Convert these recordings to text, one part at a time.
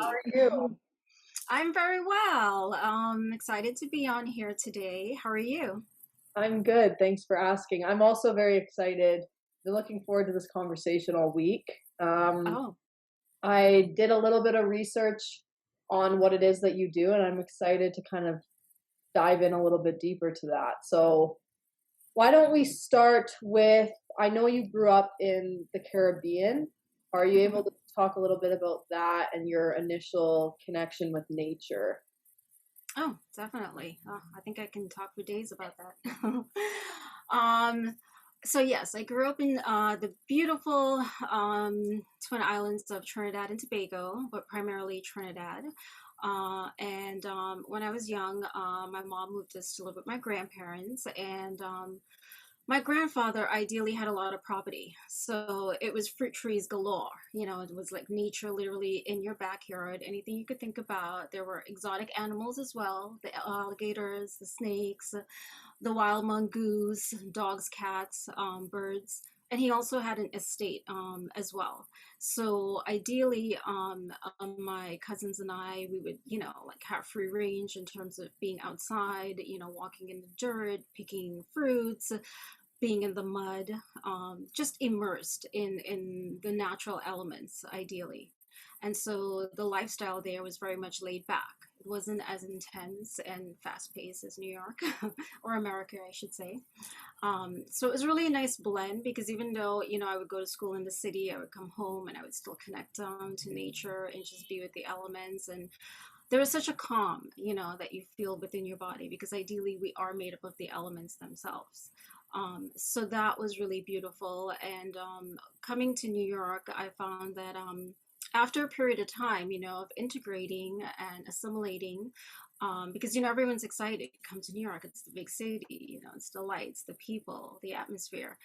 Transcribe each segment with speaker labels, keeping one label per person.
Speaker 1: How
Speaker 2: Hey.
Speaker 1: are you?
Speaker 2: I'm very well. Excited to be on here today. How are you?
Speaker 1: I'm good. Thanks for asking. I'm also very excited. Been looking forward to this conversation all week. Um,
Speaker 2: Oh,
Speaker 1: I did a little bit of research on what it is that you do, and I'm excited to kind of dive in a little bit deeper to that. So, why don't we start with I know you grew up in the Caribbean. Are you able
Speaker 2: mhm.
Speaker 1: to talk a little bit about that and your initial connection with nature?
Speaker 2: Oh, definitely. I think I can talk for days about that. um, so yes, I grew up in the beautiful Twin Islands of Trinidad and Tobago, but primarily Trinidad. And when I was young, my mom moved us to live with my grandparents, and my grandfather ideally had a lot of property, so it was fruit trees galore. It was like nature literally in your backyard, anything you could think about. There were exotic animals as well, the alligators, the snakes, the wild mongoose, dogs, cats, birds. And he also had an estate as well. So ideally, my cousins and I, we would, like have free range in terms of being outside, walking in the dirt, picking fruits, being in the mud, just immersed in the natural elements, ideally. And so the lifestyle there was very much laid back. It wasn't as intense and fast paced as New York or America, I should say. So it was really a nice blend because even though, I would go to school in the city, I would come home and I would still connect to nature and just be with the elements. And there is such a calm, that you feel within your body because ideally we are made up of the elements themselves. So that was really beautiful. And coming to New York, I found that after a period of time, of integrating and assimilating, because everyone's excited to come to New York. It's the big city, it's the lights, the people, the atmosphere.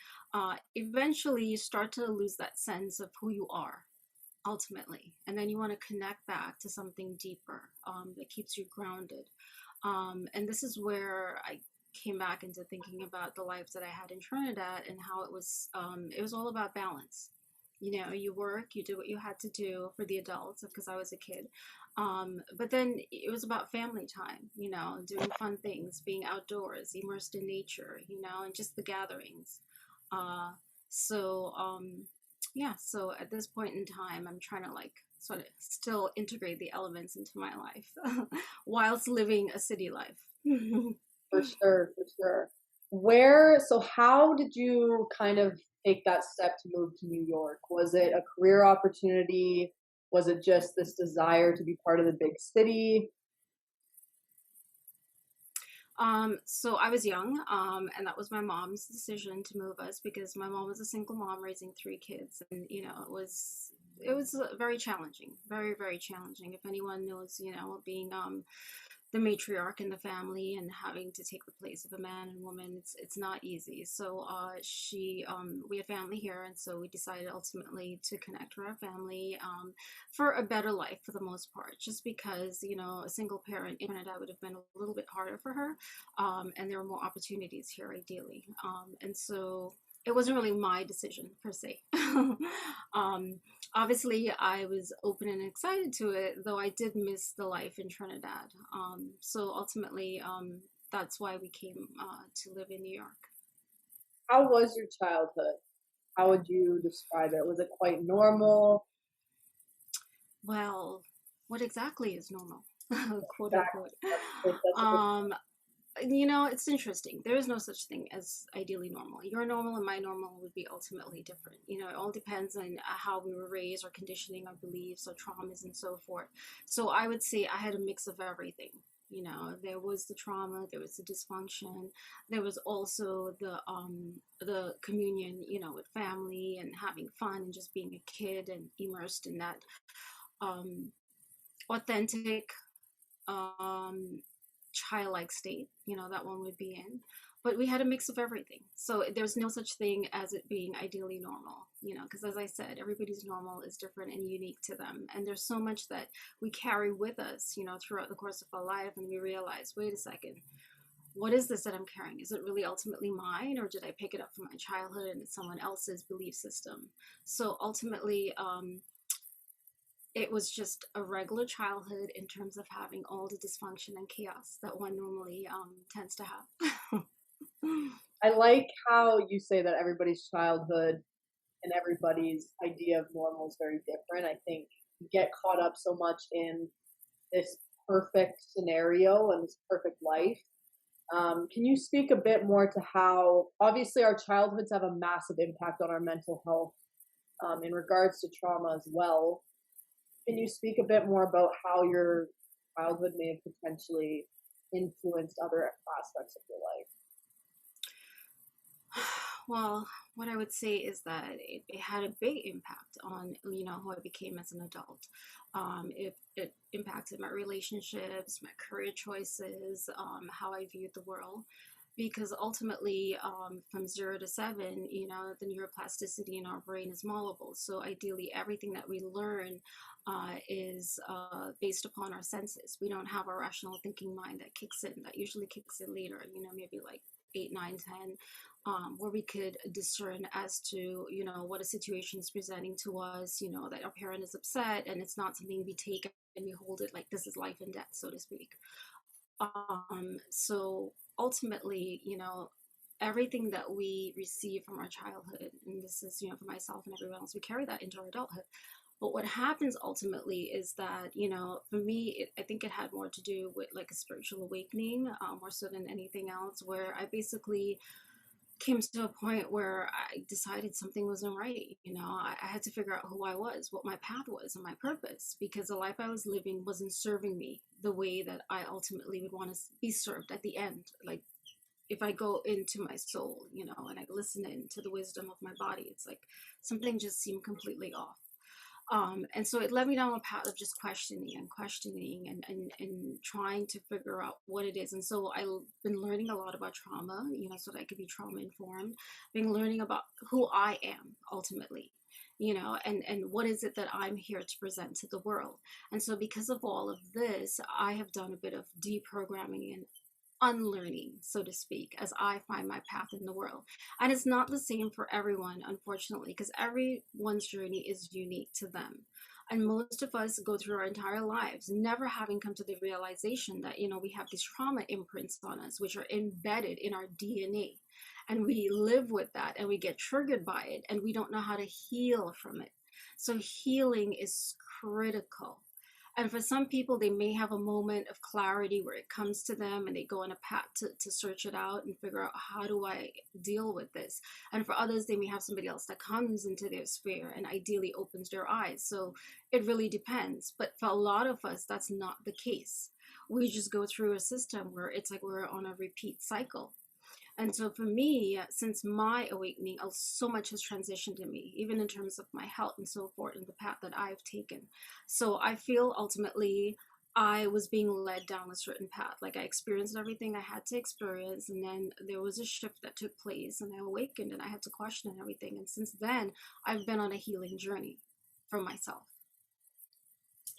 Speaker 2: Eventually, you start to lose that sense of who you are ultimately, and then you want to connect back to something deeper that keeps you grounded. And this is where I came back into thinking about the life that I had in Trinidad and how it was all about balance. You work, you do what you had to do for the adults because I was a kid. But then it was about family time, doing fun things, being outdoors, immersed in nature, and just the gatherings. Uh, so yeah, so at this point in time, I'm trying to like sort of still integrate the elements into my life whilst living a city life.
Speaker 1: For sure, for sure. So how did you kind of take that step to move to New York? Was it a career opportunity? Was it just this desire to be part of the big city?
Speaker 2: So I was young, and that was my mom's decision to move us because my mom was a single mom raising three kids, and it was very challenging, very very challenging. If anyone knows, being the matriarch in the family and having to take the place of a man and woman, it's not easy. So we had family here, and so we decided ultimately to connect with our family for a better life for the most part, just because a single parent in Canada would have been a little bit harder for her, and there were more opportunities here ideally, and so it wasn't really my decision per se. um, Obviously I was open and excited to it, though I did miss the life in Trinidad. So ultimately, that's why we came to live in New York.
Speaker 1: How was your childhood? How would you describe it? Was it quite normal?
Speaker 2: Well, what exactly is normal? Quote unquote.
Speaker 1: Exactly. That's a good.
Speaker 2: Um, it's interesting. There is no such thing as ideally normal. Your normal and my normal would be ultimately different. It all depends on how we were raised, our conditioning, our beliefs, our traumas, and so forth. So I would say I had a mix of everything. There was the trauma, there was the dysfunction, there was also the communion, with family and having fun and just being a kid and immersed in that um, authentic um, childlike state, that one would be in. But we had a mix of everything. So there's no such thing as it being ideally normal, because as I said, everybody's normal is different and unique to them. And there's so much that we carry with us, throughout the course of our life. And we realize, wait a second, what is this that I'm carrying? Is it really ultimately mine, or did I pick it up from my childhood and it's someone else's belief system? So ultimately, it was just a regular childhood in terms of having all the dysfunction and chaos that one normally tends to have.
Speaker 1: I like how you say that everybody's childhood and everybody's idea of normal is very different. I think we get caught up so much in this perfect scenario and this perfect life. Can you speak a bit more to how, obviously, our childhoods have a massive impact on our mental health in regards to trauma as well? Can you speak a bit more about how your childhood may have potentially influenced other aspects of your life?
Speaker 2: Well, what I would say is that it had a big impact on, you know, who I became as an adult. It impacted my relationships, my career choices, how I viewed the world. Because ultimately, from 0 to 7, you know, the neuroplasticity in our brain is malleable. So ideally, everything that we learn is based upon our senses. We don't have a rational thinking mind that kicks in. That usually kicks in later, you know, maybe like 8, 9, 10, where we could discern as to, you know, what a situation is presenting to us, you know, that our parent is upset and it's not something we take and we hold it like this is life and death, so to speak. So ultimately, you know, everything that we receive from our childhood, and this is, you know, for myself and everyone else, we carry that into our adulthood. But what happens ultimately is that, you know, for me, I think it had more to do with like a spiritual awakening, more so than anything else, where I basically came to a point where I decided something wasn't right. You know, I had to figure out who I was, what my path was, and my purpose, because the life I was living wasn't serving me the way that I ultimately would want to be served at the end. Like, if I go into my soul, you know, and I listen into the wisdom of my body, it's like something just seemed completely off. And so it led me down a path of just questioning and questioning and trying to figure out what it is. And so I've been learning a lot about trauma, you know, so that I could be trauma informed. Been learning about who I am ultimately, you know, and what is it that I'm here to present to the world. And so because of all of this, I have done a bit of deprogramming and unlearning, so to speak, as I find my path in the world. And it's not the same for everyone, unfortunately, because everyone's journey is unique to them. And most of us go through our entire lives never having come to the realization that, you know, we have these trauma imprints on us, which are embedded in our DNA. And we live with that and we get triggered by it and we don't know how to heal from it. So healing is critical. And for some people, they may have a moment of clarity where it comes to them and they go on a path to search it out and figure out how do I deal with this. And for others, they may have somebody else that comes into their sphere and ideally opens their eyes. So it really depends. But for a lot of us, that's not the case. We just go through a system where it's like we're on a repeat cycle. And so for me, since my awakening, so much has transitioned in me, even in terms of my health and so forth, and the path that I've taken. So I feel ultimately I was being led down a certain path. Like I experienced everything I had to experience, and then there was a shift that took place, and I awakened, and I had to question everything. And since then, I've been on a healing journey for myself.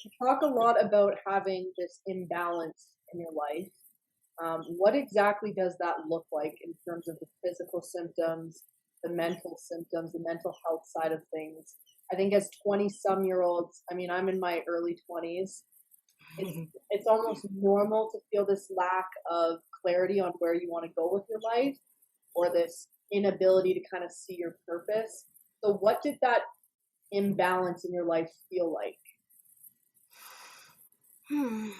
Speaker 1: You talk a lot about having this imbalance in your life. What exactly does that look like in terms of the physical symptoms, the mental symptoms, the mental health side of things? I think as 20 some year olds, I mean, I'm in my early 20s. It's it's almost normal to feel this lack of clarity on where you want to go with your life or this inability to kind of see your purpose. So what did that imbalance in your life feel like?
Speaker 2: Hmm.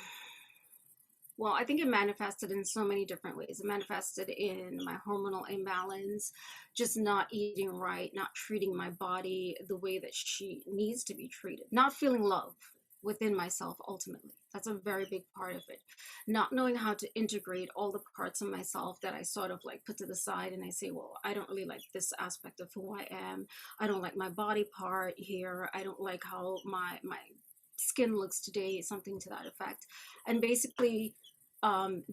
Speaker 2: Well, I think it manifested in so many different ways. It manifested in my hormonal imbalance, just not eating right, not treating my body the way that she needs to be treated, not feeling love within myself ultimately. That's a very big part of it. Not knowing how to integrate all the parts of myself that I sort of like put to the side and I say, well, I don't really like this aspect of who I am. I don't like my body part here. I don't like how my skin looks today, something to that effect. And basically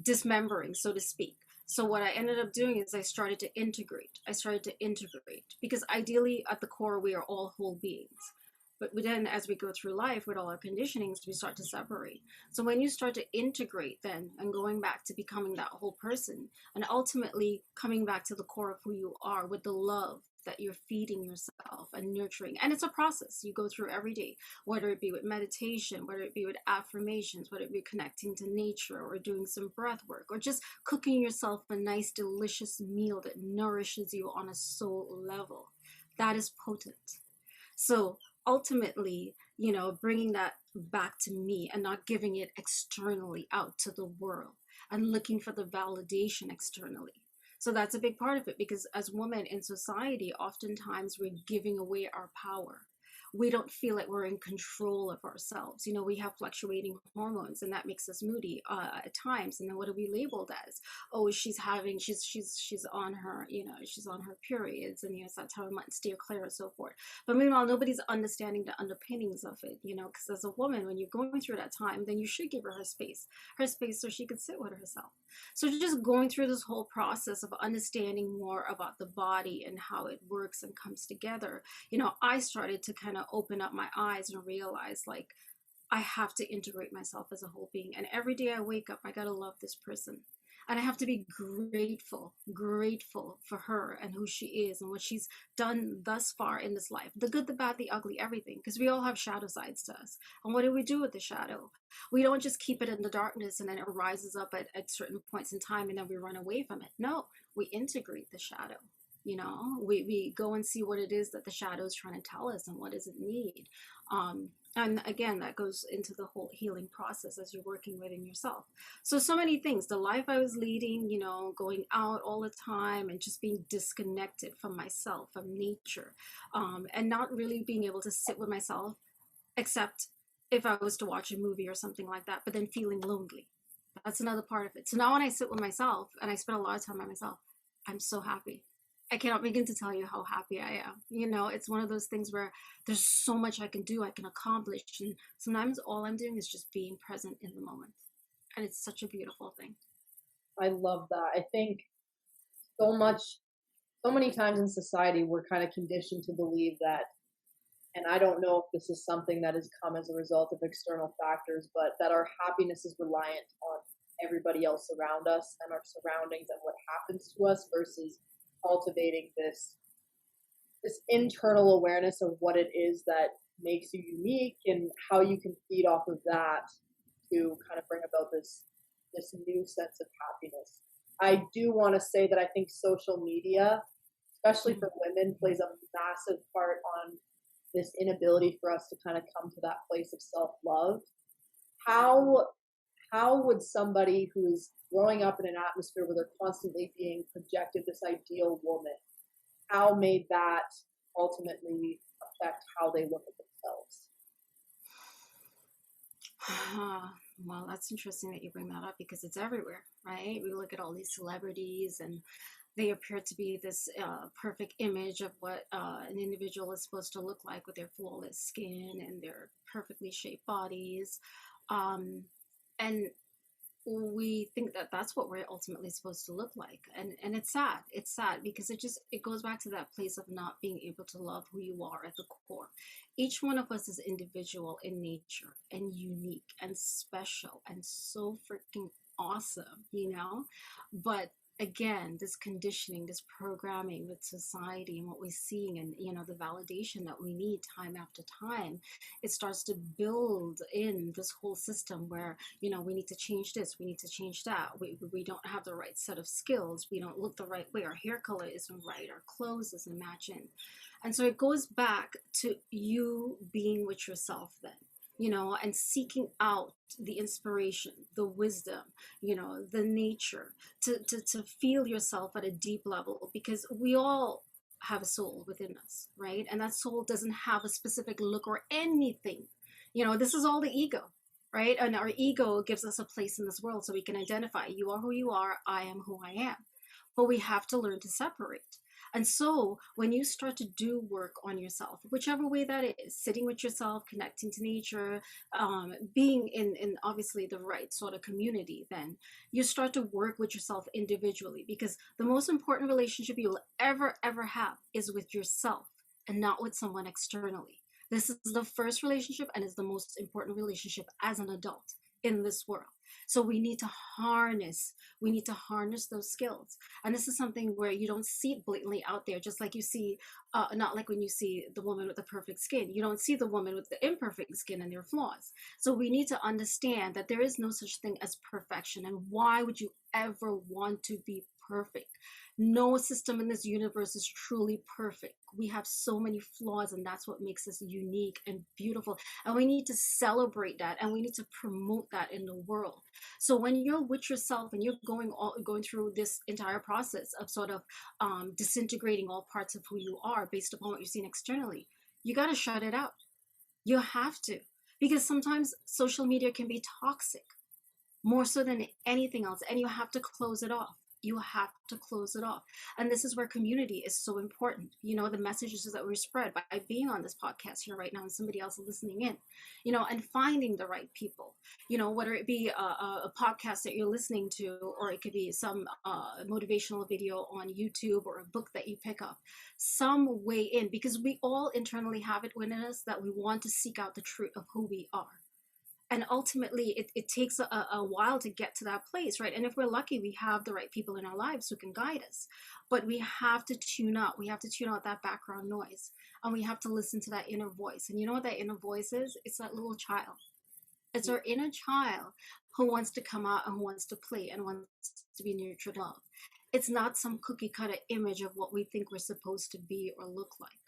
Speaker 2: dismembering, so to speak. So what I ended up doing is I started to integrate. I started to integrate because ideally at the core we are all whole beings. But then as we go through life with all our conditionings, we start to separate. So when you start to integrate then and going back to becoming that whole person and ultimately coming back to the core of who you are with the love that you're feeding yourself and nurturing. And it's a process you go through every day, whether it be with meditation, whether it be with affirmations, whether it be connecting to nature or doing some breath work or just cooking yourself a nice, delicious meal that nourishes you on a soul level. That is potent. So ultimately, bringing that back to me and not giving it externally out to the world and looking for the validation externally. So that's a big part of it, because as women in society, oftentimes we're giving away our power. We don't feel like we're in control of ourselves. We have fluctuating hormones, and that makes us moody at times. And then what are we labeled as? Oh, she's on her, she's on her periods, and it's that time of month, steer clear, and so forth. But meanwhile, nobody's understanding the underpinnings of it, because as a woman, when you're going through that time, then you should give her space so she could sit with herself. So just going through this whole process of understanding more about the body and how it works and comes together, I started to kind of open up my eyes and realize, like, I have to integrate myself as a whole being. And every day I wake up, I got to love this person. And I have to be grateful for her and who she is and what she's done thus far in this life. The good, the bad, the ugly, everything. Because we all have shadow sides to us. And what do we do with the shadow? We don't just keep it in the darkness and then it rises up at certain points in time and then we run away from it. No, we integrate the shadow. We go and see what it is that the shadow is trying to tell us and what does it need. And again, that goes into the whole healing process as you're working within yourself. So many things. The life I was leading, going out all the time and just being disconnected from myself, from nature, and not really being able to sit with myself, except if I was to watch a movie or something like that, but then feeling lonely. That's another part of it. So now when I sit with myself and I spend a lot of time by myself, I'm so happy. I cannot begin to tell you how happy I am. It's one of those things where there's so much I can do, I can accomplish. And sometimes all I'm doing is just being present in the moment. And it's such a beautiful thing.
Speaker 1: I love that. I think so many times in society, we're kind of conditioned to believe that, and I don't know if this is something that has come as a result of external factors, but that our happiness is reliant on everybody else around us and our surroundings and what happens to us versus cultivating this internal awareness of what it is that makes you unique and how you can feed off of that to kind of bring about this new sense of happiness. I do want to say that I think social media, especially for women, plays a massive part on this inability for us to kind of come to that place of self-love. How would somebody who is growing up in an atmosphere where they're constantly being projected this ideal woman, how may that ultimately affect how they look at themselves?
Speaker 2: Well, that's interesting that you bring that up because it's everywhere, right? We look at all these celebrities and they appear to be this perfect image of what an individual is supposed to look like with their flawless skin and their perfectly shaped bodies. And we think that that's what we're ultimately supposed to look like, and it's sad because it goes back to that place of not being able to love who you are at the core. Each one of us is individual in nature and unique and special and so freaking awesome, but again, this conditioning, this programming with society and what we're seeing and the validation that we need time after time, it starts to build in this whole system where we need to change this, we need to change that, we don't have the right set of skills, we don't look the right way, our hair color isn't right, our clothes isn't matching. And so it goes back to you being with yourself then, and seeking out the inspiration, the wisdom, the nature to feel yourself at a deep level, because we all have a soul within us, right? And that soul doesn't have a specific look or anything. This is all the ego, right? And our ego gives us a place in this world so we can identify, you are who you are, I am who I am. But we have to learn to separate. And so when you start to do work on yourself, whichever way that is, sitting with yourself, connecting to nature, being in obviously the right sort of community, then you start to work with yourself individually, because the most important relationship you'll ever have is with yourself and not with someone externally. This is the first relationship and is the most important relationship as an adult. in this world. So we need to harness those skills. And this is something where you don't see it blatantly out there, just like you see, not like when you see the woman with the perfect skin. You don't see the woman with the imperfect skin and their flaws. So we need to understand that there is no such thing as perfection. And why would you ever want to be perfect? No system in this universe is truly perfect. We have so many flaws, and that's what makes us unique and beautiful. And we need to celebrate that, and we need to promote that in the world. So when you're with yourself and you're going through this entire process of sort of disintegrating all parts of who you are based upon what you're seeing externally, you got to shut it out. You have to, because sometimes social media can be toxic more so than anything else, and you have to close it off. You have to close it off. And this is where community is so important. You know, the messages that we spread by being on this podcast here right now and somebody else listening in, you know, and finding the right people, you know, whether it be a podcast that you're listening to, or it could be some motivational video on YouTube, or a book that you pick up, some way in, because we all internally have it within us that we want to seek out the truth of who we are. And ultimately it takes a while to get to that place, right? And if we're lucky, we have the right people in our lives who can guide us. But we have to tune out. We have to tune out that background noise, and we have to listen to that inner voice. And you know what that inner voice is? It's that little child. It's our inner child who wants to come out and who wants to play and wants to be nurtured, love. It's not some cookie cutter image of what we think we're supposed to be or look like.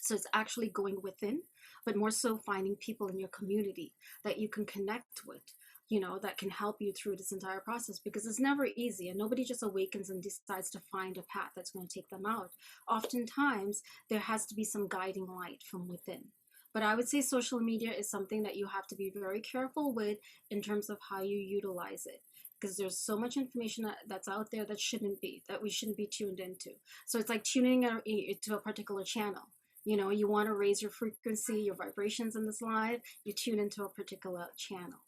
Speaker 2: So it's actually going within, but more so finding people in your community that you can connect with, you know, that can help you through this entire process, because it's never easy, and nobody just awakens and decides to find a path that's going to take them out. Oftentimes, there has to be some guiding light from within. But I would say social media is something that you have to be very careful with in terms of how you utilize it, because there's so much information that's out there that we shouldn't be tuned into. So it's like tuning into a particular channel. You know, you want to raise your frequency, your vibrations in this live, you tune into a particular channel.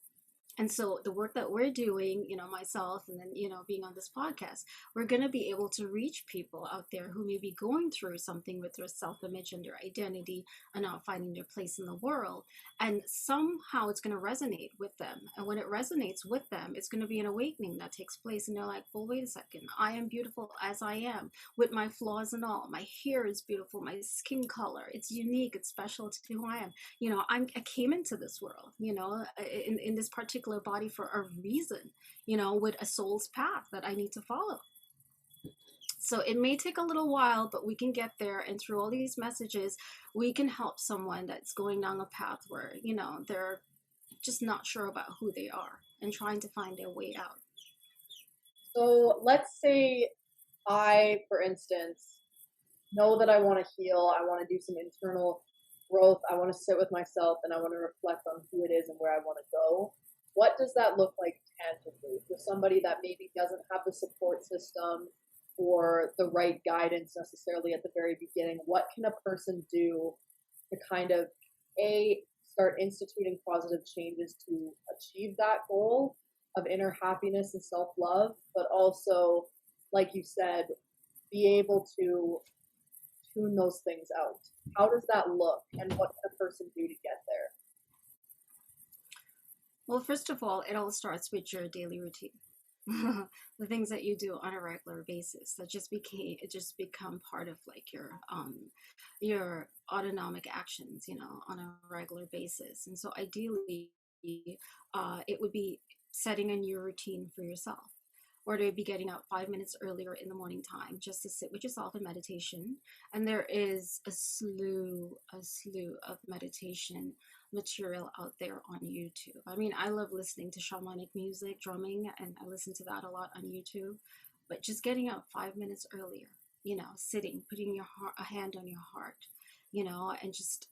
Speaker 2: And so the work that we're doing, you know, myself and then, you know, being on this podcast, we're going to be able to reach people out there who may be going through something with their self-image and their identity and not finding their place in the world. And somehow it's going to resonate with them. And when it resonates with them, it's going to be an awakening that takes place. And they're like, well, wait a second. I am beautiful as I am, with my flaws and all. My hair is beautiful. My skin color, it's unique. It's special to who I am. You know, I came into this world, you know, in this particular body for a reason, you know, with a soul's path that I need to follow. So it may take a little while, but we can get there. And through all these messages, we can help someone that's going down a path where, you know, they're just not sure about who they are and trying to find their way out.
Speaker 1: So let's say I, for instance, know that I want to heal. I want to do some internal growth. I want to sit with myself and I want to reflect on who it is and where I want to go. What does that look like tangibly for somebody that maybe doesn't have the support system or the right guidance necessarily at the very beginning? What can a person do to kind of start instituting positive changes to achieve that goal of inner happiness and self-love, but also, like you said, be able to tune those things out? How does that look, and what can a person do to get there?
Speaker 2: Well, first of all, it all starts with your daily routine. The things that you do on a regular basis that just become part of like your autonomic actions, you know, on a regular basis. And so ideally, it would be setting a new routine for yourself, or to be getting out 5 minutes earlier in the morning time just to sit with yourself in meditation. And there is a slew of meditation material out there on YouTube. I mean, I love listening to shamanic music, drumming, and I listen to that a lot on YouTube. But just getting out 5 minutes earlier, you know, sitting, putting a hand on your heart, you know, and just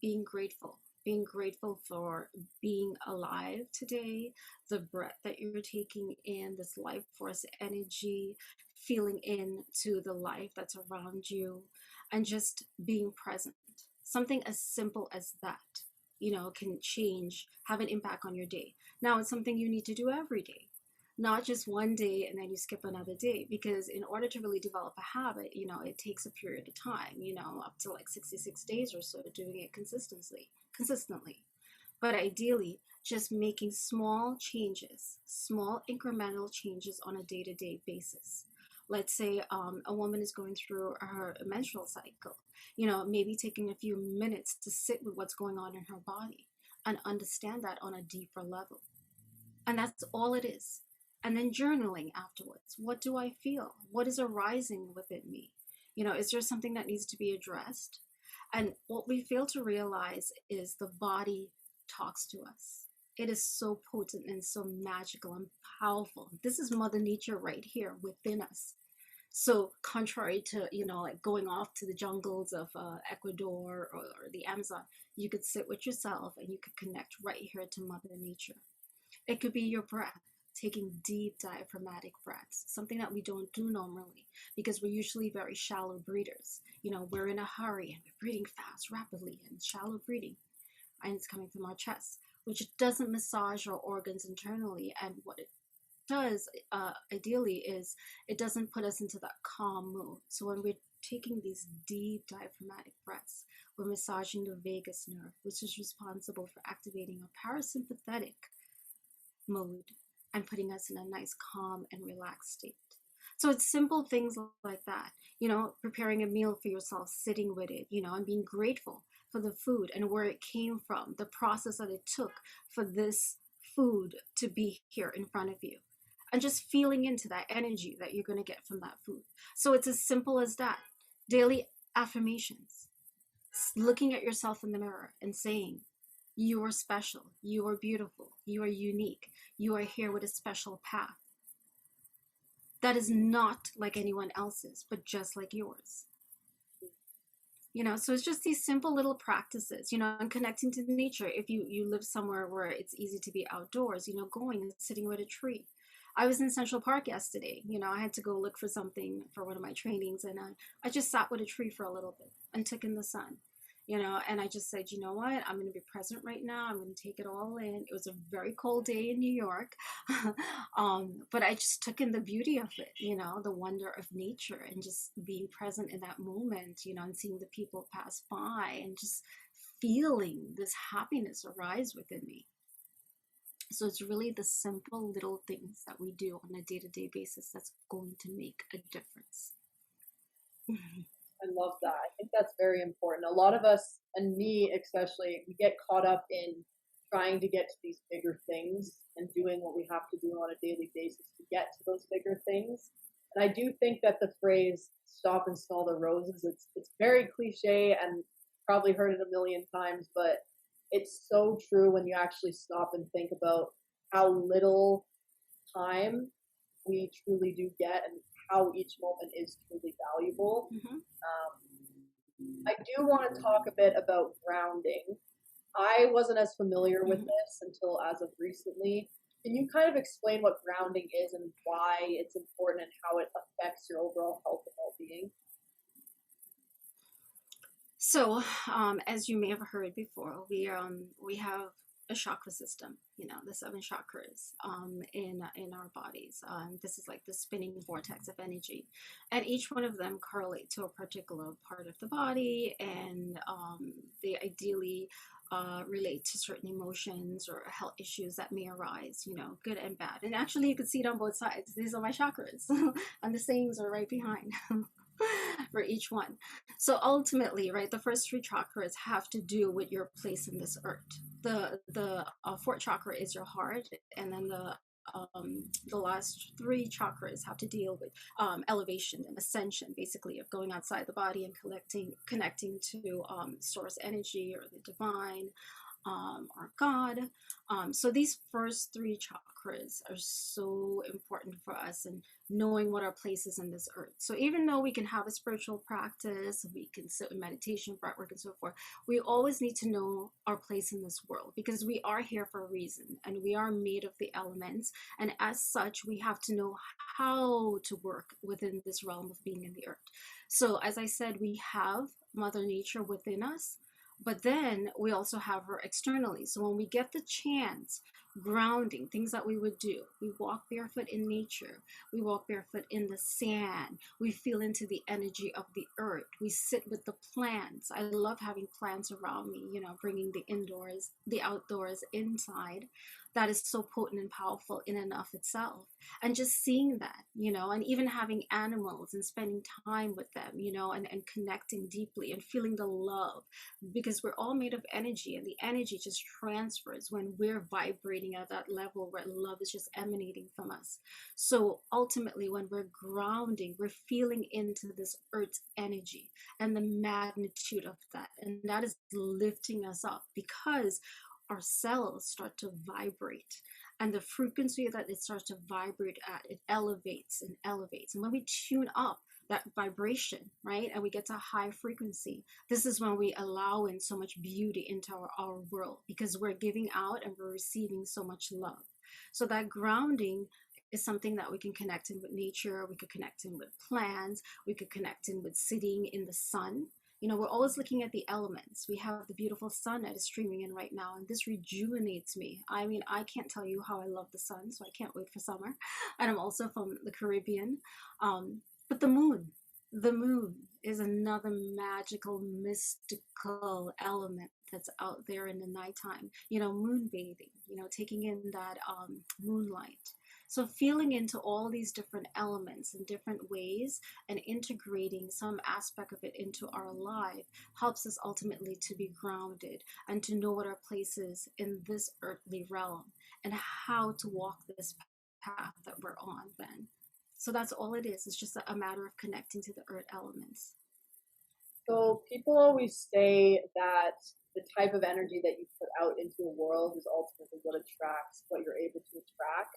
Speaker 2: being grateful. Being grateful for being alive today, the breath that you're taking in, this life force energy, feeling into the life that's around you, and just being present. Something as simple as that, you know, can have an impact on your day. Now, it's something you need to do every day, not just one day and then you skip another day, because in order to really develop a habit, you know, it takes a period of time, you know, up to like 66 days or so, doing it consistently. But ideally, just making small changes, small incremental changes on a day-to-day basis. Let's say a woman is going through her menstrual cycle, maybe taking a few minutes to sit with what's going on in her body and understand that on a deeper level. And that's all it is. And then journaling afterwards. What do I feel? What is arising within me? Is there something that needs to be addressed? And what we fail to realize is the body talks to us. It is so potent and so magical and powerful. This is Mother Nature right here within us. So contrary to, like going off to the jungles of Ecuador or the Amazon, you could sit with yourself and you could connect right here to Mother Nature. It could be your breath, taking deep diaphragmatic breaths, something that we don't do normally because we're usually very shallow breathers. We're in a hurry and we're breathing fast, rapidly, and shallow breathing. And it's coming from our chest, which doesn't massage our organs internally. And what it does, ideally, is it doesn't put us into that calm mood. So when we're taking these deep diaphragmatic breaths, we're massaging the vagus nerve, which is responsible for activating our parasympathetic mode and putting us in a nice calm and relaxed state. So it's simple things like that, preparing a meal for yourself, sitting with it, and being grateful for the food and where it came from, the process that it took for this food to be here in front of you, and just feeling into that energy that you're going to get from that food. So it's as simple as that. Daily affirmations, looking at yourself in the mirror and saying, you are special, you are beautiful, you are unique, you are here with a special path that is not like anyone else's, but just like yours. So it's just these simple little practices, and connecting to nature. If you live somewhere where it's easy to be outdoors, going and sitting with a tree. I was in Central Park yesterday. I had to go look for something for one of my trainings, and I just sat with a tree for a little bit and took in the sun. And I just said, you know what, I'm going to be present right now. I'm going to take it all in. It was a very cold day in New York, but I just took in the beauty of it, the wonder of nature and just being present in that moment, and seeing the people pass by and just feeling this happiness arise within me. So it's really the simple little things that we do on a day-to-day basis that's going to make a difference.
Speaker 1: I love that. I think that's very important. A lot of us, and me especially, we get caught up in trying to get to these bigger things and doing what we have to do on a daily basis to get to those bigger things. And I do think that the phrase "stop and smell the roses" it's very cliche and probably heard it a million times, but it's so true when you actually stop and think about how little time we truly do get and how each moment is truly valuable.
Speaker 2: Mm-hmm.
Speaker 1: I do want to talk a bit about grounding. I wasn't as familiar with
Speaker 2: Mm-hmm.
Speaker 1: this until as of recently. Can you kind of explain what grounding is and why it's important and how it affects your overall health and well-being?
Speaker 2: So, as you may have heard before, we have a chakra system. The 7 chakras in our bodies. This is like the spinning vortex of energy, and each one of them correlate to a particular part of the body, and they ideally relate to certain emotions or health issues that may arise. Good and bad. And actually, you can see it on both sides. These are my chakras, and the sayings are right behind. For each one. So ultimately, right, the first 3 chakras have to do with your place in this earth. The fourth chakra is your heart, and then the last 3 chakras have to deal with elevation and ascension, basically, of going outside the body and connecting to source energy or the divine, or God. So these first 3 chakras are so important for us and knowing what our place is in this earth. So even though we can have a spiritual practice, we can sit in meditation, breathwork, and so forth, we always need to know our place in this world because we are here for a reason and we are made of the elements. And as such, we have to know how to work within this realm of being in the earth. So as I said, we have Mother Nature within us, But then we also have her externally. So when we get the chance, grounding, things that we would do, we walk barefoot in nature, we walk barefoot in the sand, we feel into the energy of the earth, we sit with the plants. I love having plants around me, bringing the indoors, the outdoors inside. That is so potent and powerful in and of itself. And just seeing that, and even having animals and spending time with them, and connecting deeply and feeling the love, because we're all made of energy, and the energy just transfers when we're vibrating at that level where love is just emanating from us. So ultimately, when we're grounding, we're feeling into this earth's energy and the magnitude of that, and that is lifting us up, because our cells start to vibrate, and the frequency that it starts to vibrate at, it elevates and elevates. And when we tune up that vibration, right, and we get to a high frequency, this is when we allow in so much beauty into our world, because we're giving out and we're receiving so much love. So that grounding is something that we can connect in with nature, we could connect in with plants, we could connect in with sitting in the sun. We're always looking at the elements. We have the beautiful sun that is streaming in right now, and this rejuvenates me. I mean, I can't tell you how I love the sun, so I can't wait for summer. And I'm also from the Caribbean. But the moon is another magical, mystical element that's out there in the nighttime. Moon bathing, taking in that moonlight. So feeling into all these different elements in different ways and integrating some aspect of it into our life helps us ultimately to be grounded and to know what our place is in this earthly realm and how to walk this path that we're on then. So that's all it is. It's just a matter of connecting to the earth elements.
Speaker 1: So people always say that the type of energy that you put out into the world is ultimately what attracts what you're able to attract.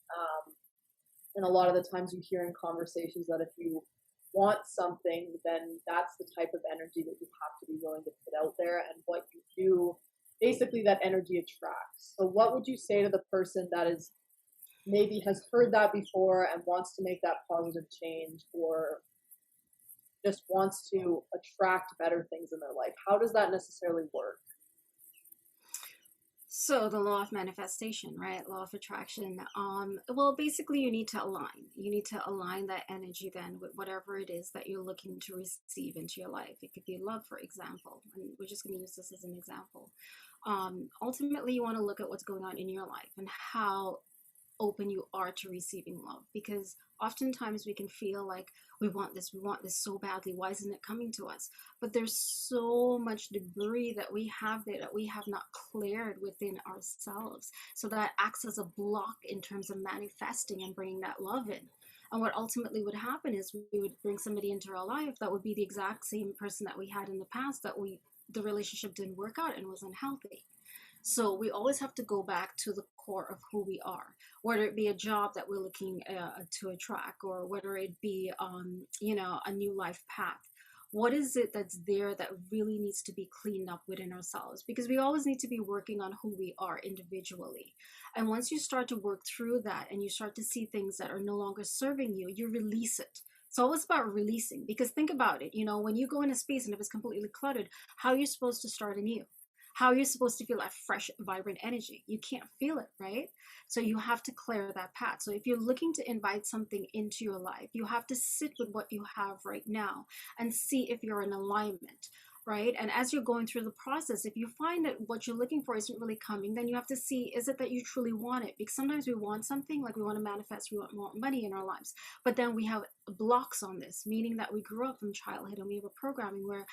Speaker 1: Um, and a lot of the times you hear in conversations that if you want something, then that's the type of energy that you have to be willing to put out there, and what you do, basically that energy attracts. So what would you say to the person that is maybe has heard that before and wants to make that positive change, or just wants to attract better things in their life? How does that necessarily work?
Speaker 2: So the law of manifestation, right? Law of attraction. Well, basically you need to align. You need to align that energy then with whatever it is that you're looking to receive into your life. It could be love, for example. And we're just going to use this as an example. Ultimately, you want to look at what's going on in your life and how open you are to receiving love, because oftentimes we can feel like we want this so badly, why isn't it coming to us? But there's so much debris that we have there that we have not cleared within ourselves, so that acts as a block in terms of manifesting and bringing that love in. And what ultimately would happen is we would bring somebody into our life that would be the exact same person that we had in the past, that the relationship didn't work out and was unhealthy. So we always have to go back to the core of who we are, whether it be a job that we're looking to attract, or whether it be, a new life path. What is it that's there that really needs to be cleaned up within ourselves? Because we always need to be working on who we are individually. And once you start to work through that and you start to see things that are no longer serving you, you release it. It's always about releasing, because think about it, when you go in a space and if it's completely cluttered, how are you supposed to start anew? How are you supposed to feel that fresh, vibrant energy? You can't feel it, right? So you have to clear that path. So if you're looking to invite something into your life, you have to sit with what you have right now and see if you're in alignment, right? And as you're going through the process, if you find that what you're looking for isn't really coming, then you have to see, is it that you truly want it? Because sometimes we want something, like we want to manifest, we want more money in our lives, but then we have blocks on this, meaning that we grew up from childhood and we have a programming where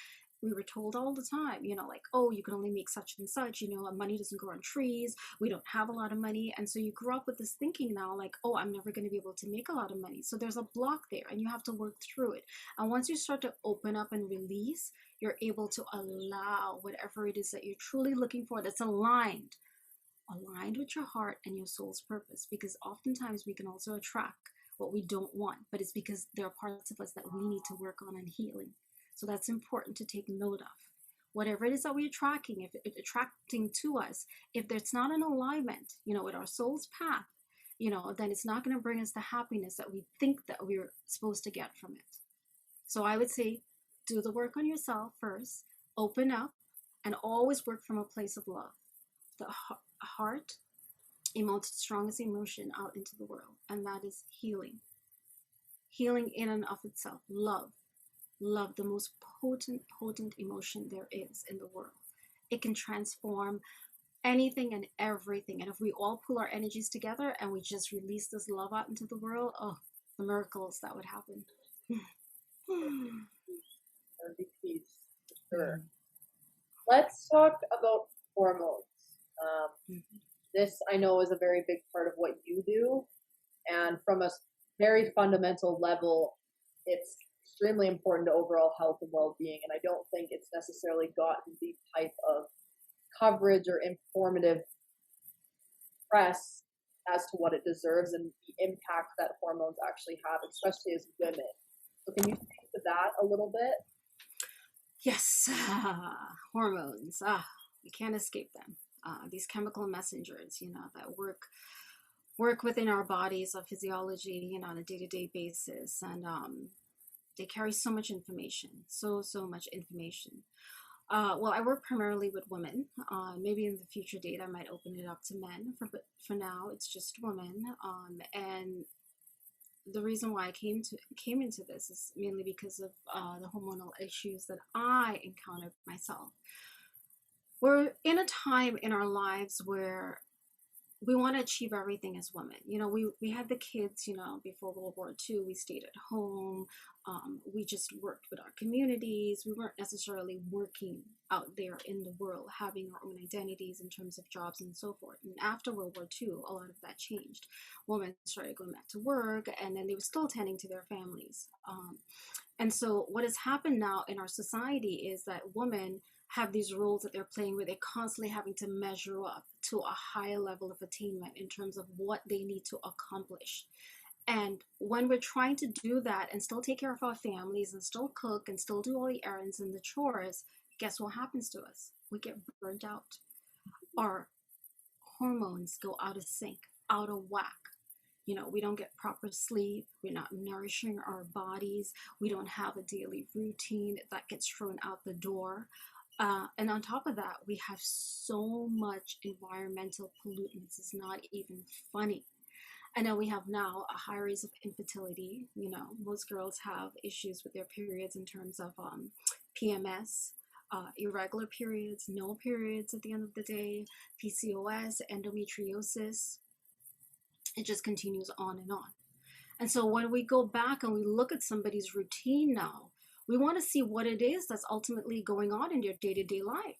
Speaker 2: we were told all the time, like, oh, you can only make such and such, money doesn't grow on trees, we don't have a lot of money. And so you grew up with this thinking now, like, oh, I'm never going to be able to make a lot of money. So there's a block there and you have to work through it. And once you start to open up and release, you're able to allow whatever it is that you're truly looking for, that's aligned with your heart and your soul's purpose. Because oftentimes we can also attract what we don't want, but it's because there are parts of us that we need to work on and healing. So that's important to take note of. Whatever it is that we're attracting, if it's attracting to us, if it's not in alignment, with our soul's path, then it's not going to bring us the happiness that we think that we're supposed to get from it. So I would say, do the work on yourself first, open up, and always work from a place of love. The heart emotes the strongest emotion out into the world, and that is healing. Healing in and of itself, love. Love, the most potent emotion there is in the world. It can transform anything and everything. And if we all pull our energies together and we just release this love out into the world, oh, the miracles that would happen.
Speaker 1: That would be peace, for sure. Let's talk about hormones. This I know is a very big part of what you do, and from a very fundamental level, it's extremely important to overall health and well-being. And I don't think it's necessarily gotten the type of coverage or informative press as to what it deserves and the impact that hormones actually have, especially as women. So can you speak to that a little bit?
Speaker 2: Yes, hormones. We can't escape them. These chemical messengers, that work within our bodies, our physiology, on a day-to-day basis, and they carry so much information, so much information. Well, I work primarily with women. Maybe in the future date, I might open it up to men. But for now, it's just women. And the reason why I came into this is mainly because of the hormonal issues that I encountered myself. We're in a time in our lives where we want to achieve everything as women. We had the kids, before World War II, we stayed at home. We just worked with our communities. We weren't necessarily working out there in the world, having our own identities in terms of jobs and so forth. And after World War II, a lot of that changed. Women started going back to work, and then they were still tending to their families. And so what has happened now in our society is that women have these roles that they're playing where they're constantly having to measure up to a higher level of attainment in terms of what they need to accomplish. And when we're trying to do that and still take care of our families and still cook and still do all the errands and the chores, guess what happens to us? We get burnt out. Our hormones go out of sync, out of whack. We don't get proper sleep. We're not nourishing our bodies. We don't have a daily routine that gets thrown out the door. And on top of that, we have so much environmental pollutants. It's not even funny. And then we have now a high rate of infertility. Most girls have issues with their periods in terms of PMS, irregular periods, no periods at the end of the day, PCOS, endometriosis. It just continues on and on. And so when we go back and we look at somebody's routine now, we want to see what it is that's ultimately going on in their day-to-day life.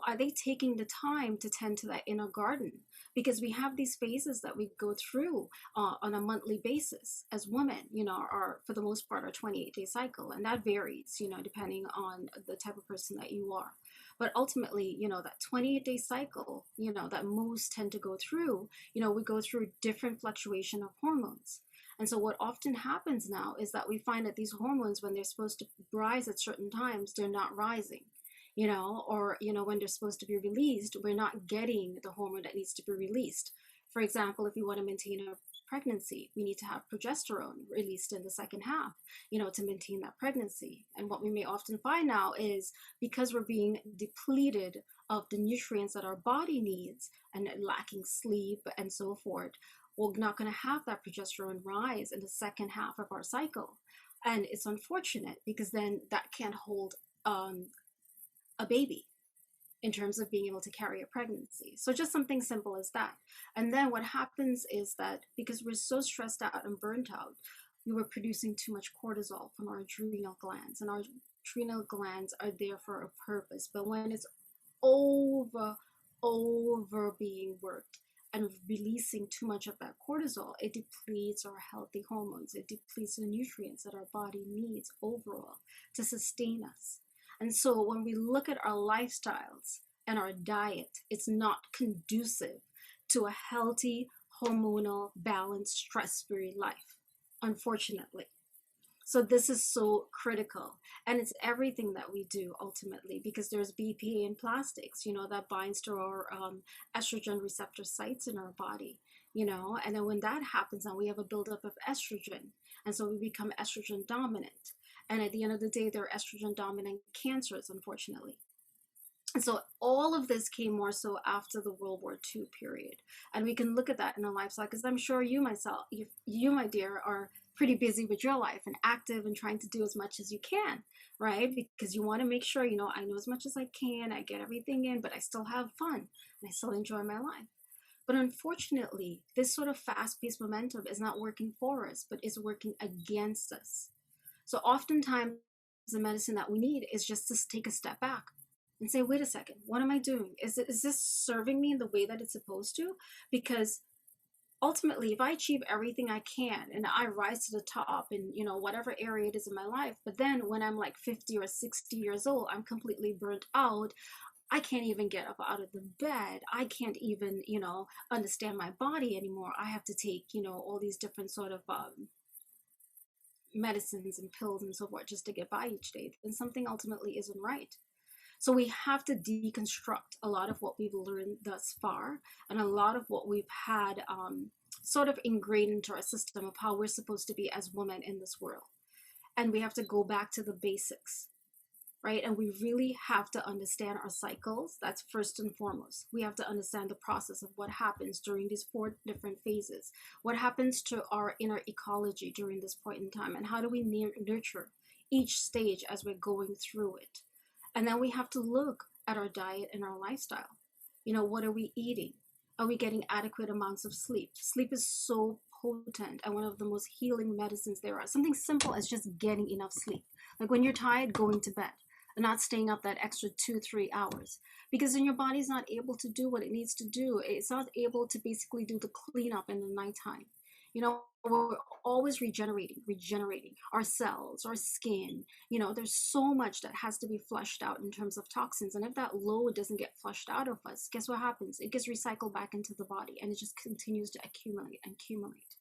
Speaker 2: Are they taking the time to tend to that inner garden? Because we have these phases that we go through on a monthly basis as women, are for the most part our 28-day cycle. And that varies, depending on the type of person that you are. But ultimately, that 28-day cycle, that most tend to go through, we go through different fluctuation of hormones. And so what often happens now is that we find that these hormones, when they're supposed to rise at certain times, they're not rising, or, when they're supposed to be released, we're not getting the hormone that needs to be released. For example, if we want to maintain a pregnancy, we need to have progesterone released in the second half, to maintain that pregnancy. And what we may often find now is because we're being depleted of the nutrients that our body needs and lacking sleep and so forth, we're not going to have that progesterone rise in the second half of our cycle. And it's unfortunate because then that can't hold a baby in terms of being able to carry a pregnancy. So just something simple as that. And then what happens is that because we're so stressed out and burnt out, we were producing too much cortisol from our adrenal glands. And our adrenal glands are there for a purpose. But when it's over being worked, and releasing too much of that cortisol, it depletes our healthy hormones. It depletes the nutrients that our body needs overall to sustain us. And so when we look at our lifestyles and our diet, it's not conducive to a healthy, hormonal, balanced, stress-free life, unfortunately. So this is so critical, and it's everything that we do ultimately, because there's BPA in plastics, that binds to our estrogen receptor sites in our body, and then when that happens, now we have a buildup of estrogen, and so we become estrogen dominant. And at the end of the day, they're estrogen dominant cancers, unfortunately. And so all of this came more so after the World War II period. And we can look at that in a lifestyle, because I'm sure you, my dear, are pretty busy with your life and active and trying to do as much as you can, right? Because you want to make sure, I know as much as I can, I get everything in, but I still have fun and I still enjoy my life. But unfortunately, this sort of fast paced momentum is not working for us, but is working against us. So oftentimes, the medicine that we need is just to take a step back and say, wait a second, what am I doing? Is this serving me in the way that it's supposed to? Because ultimately, if I achieve everything I can and I rise to the top in, whatever area it is in my life, but then when I'm like 50 or 60 years old, I'm completely burnt out. I can't even get up out of the bed. I can't even, understand my body anymore. I have to take, all these different sort of medicines and pills and so forth just to get by each day. Then something ultimately isn't right. So we have to deconstruct a lot of what we've learned thus far and a lot of what we've had sort of ingrained into our system of how we're supposed to be as women in this world. And we have to go back to the basics, right? And we really have to understand our cycles. That's first and foremost. We have to understand the process of what happens during these 4 different phases. What happens to our inner ecology during this point in time, and how do we nurture each stage as we're going through it? And then we have to look at our diet and our lifestyle. What are we eating? Are we getting adequate amounts of sleep? Sleep is so potent and one of the most healing medicines there are. Something simple as just getting enough sleep. Like when you're tired, going to bed and not staying up that extra 2-3 hours, because then your body's not able to do what it needs to do. It's not able to basically do the cleanup in the nighttime. We're always regenerating our cells, our skin. There's so much that has to be flushed out in terms of toxins. And if that load doesn't get flushed out of us, guess what happens? It gets recycled back into the body and it just continues to accumulate and accumulate.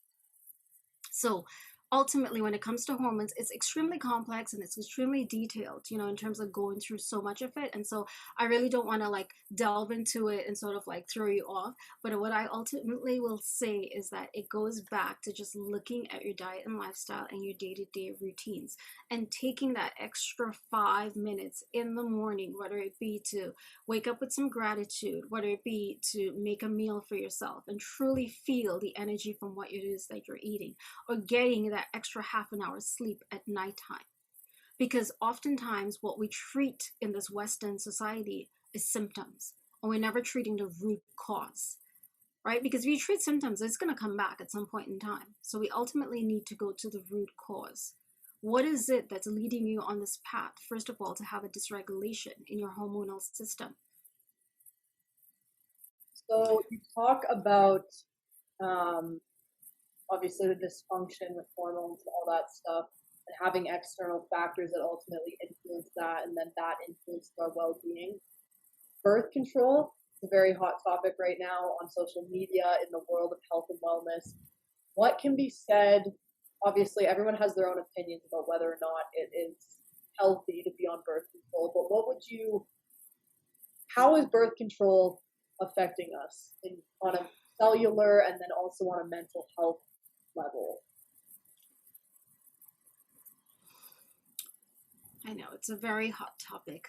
Speaker 2: So ultimately, when it comes to hormones, it's extremely complex and it's extremely detailed, in terms of going through so much of it. And so I really don't want to like delve into it and sort of like throw you off. But what I ultimately will say is that it goes back to just looking at your diet and lifestyle and your day-to-day routines and taking that extra 5 minutes in the morning, whether it be to wake up with some gratitude, whether it be to make a meal for yourself and truly feel the energy from what it is that you're eating, or getting that extra half an hour sleep at nighttime. Because oftentimes what we treat in this Western society is symptoms, and we're never treating the root cause, right? Because if you treat symptoms, it's going to come back at some point in time. So we ultimately need to go to the root cause. What is it that's leading you on this path? First of all, to have a dysregulation in your hormonal system.
Speaker 1: So you talk about um, obviously the dysfunction with hormones and all that stuff, and having external factors that ultimately influence that, and then that influences our well-being. Birth control is a very hot topic right now on social media in the world of health and wellness. What can be said? Obviously, everyone has their own opinions about whether or not it is healthy to be on birth control, but how is birth control affecting us on a cellular and then also on a mental health level?
Speaker 2: I know it's a very hot topic.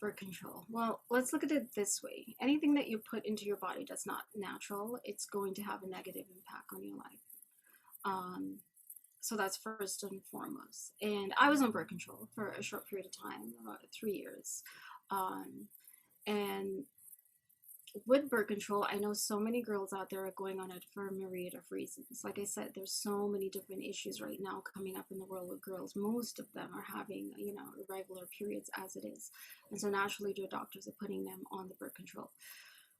Speaker 2: Birth control. Well, let's look at it this way. Anything that you put into your body that's not natural, it's going to have a negative impact on your life. So that's first and foremost. And I was on birth control for a short period of time, about 3 years. And with birth control, I know so many girls out there are going on it for a myriad of reasons. Like I said, there's so many different issues right now coming up in the world with girls. Most of them are having, irregular periods as it is. And so naturally, their doctors are putting them on the birth control.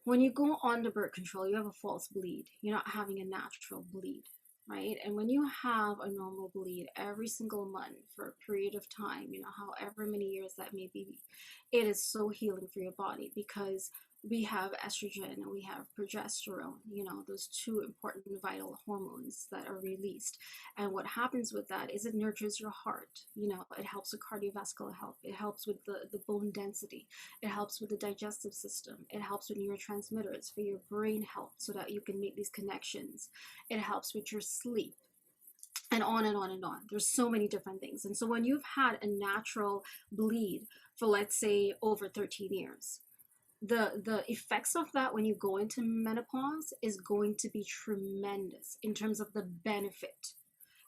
Speaker 2: When you go on the birth control, you have a false bleed. You're not having a natural bleed, right? And when you have a normal bleed every single month for a period of time, however many years that may be, it is so healing for your body, because we have estrogen and we have progesterone, those 2 important vital hormones that are released. And what happens with that is it nurtures your heart. It helps with cardiovascular health. It helps with the bone density. It helps with the digestive system. It helps with neurotransmitters for your brain health so that you can make these connections. It helps with your sleep. and on and on and on. There's so many different things. And so when you've had a natural bleed for, let's say, over 13 years, the effects of that when you go into menopause is going to be tremendous in terms of the benefit,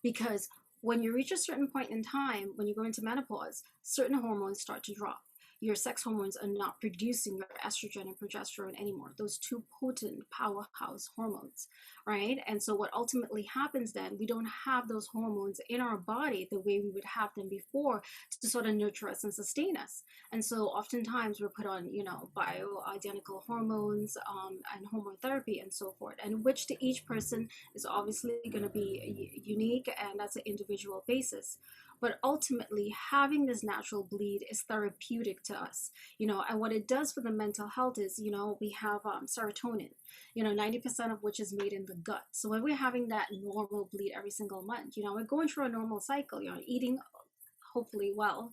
Speaker 2: because when you reach a certain point in time, when you go into menopause, certain hormones start to drop. Your sex hormones are not producing your estrogen and progesterone anymore, those two potent powerhouse hormones, right? And so what ultimately happens then, we don't have those hormones in our body the way we would have them before to sort of nurture us and sustain us. And so oftentimes we're put on, bioidentical hormones, and hormone therapy and so forth, and which to each person is obviously going to be unique, and that's an individual basis. But ultimately, having this natural bleed is therapeutic to us, and what it does for the mental health is, we have serotonin, 90% of which is made in the gut. So when we're having that normal bleed every single month, we're going through a normal cycle, eating hopefully well,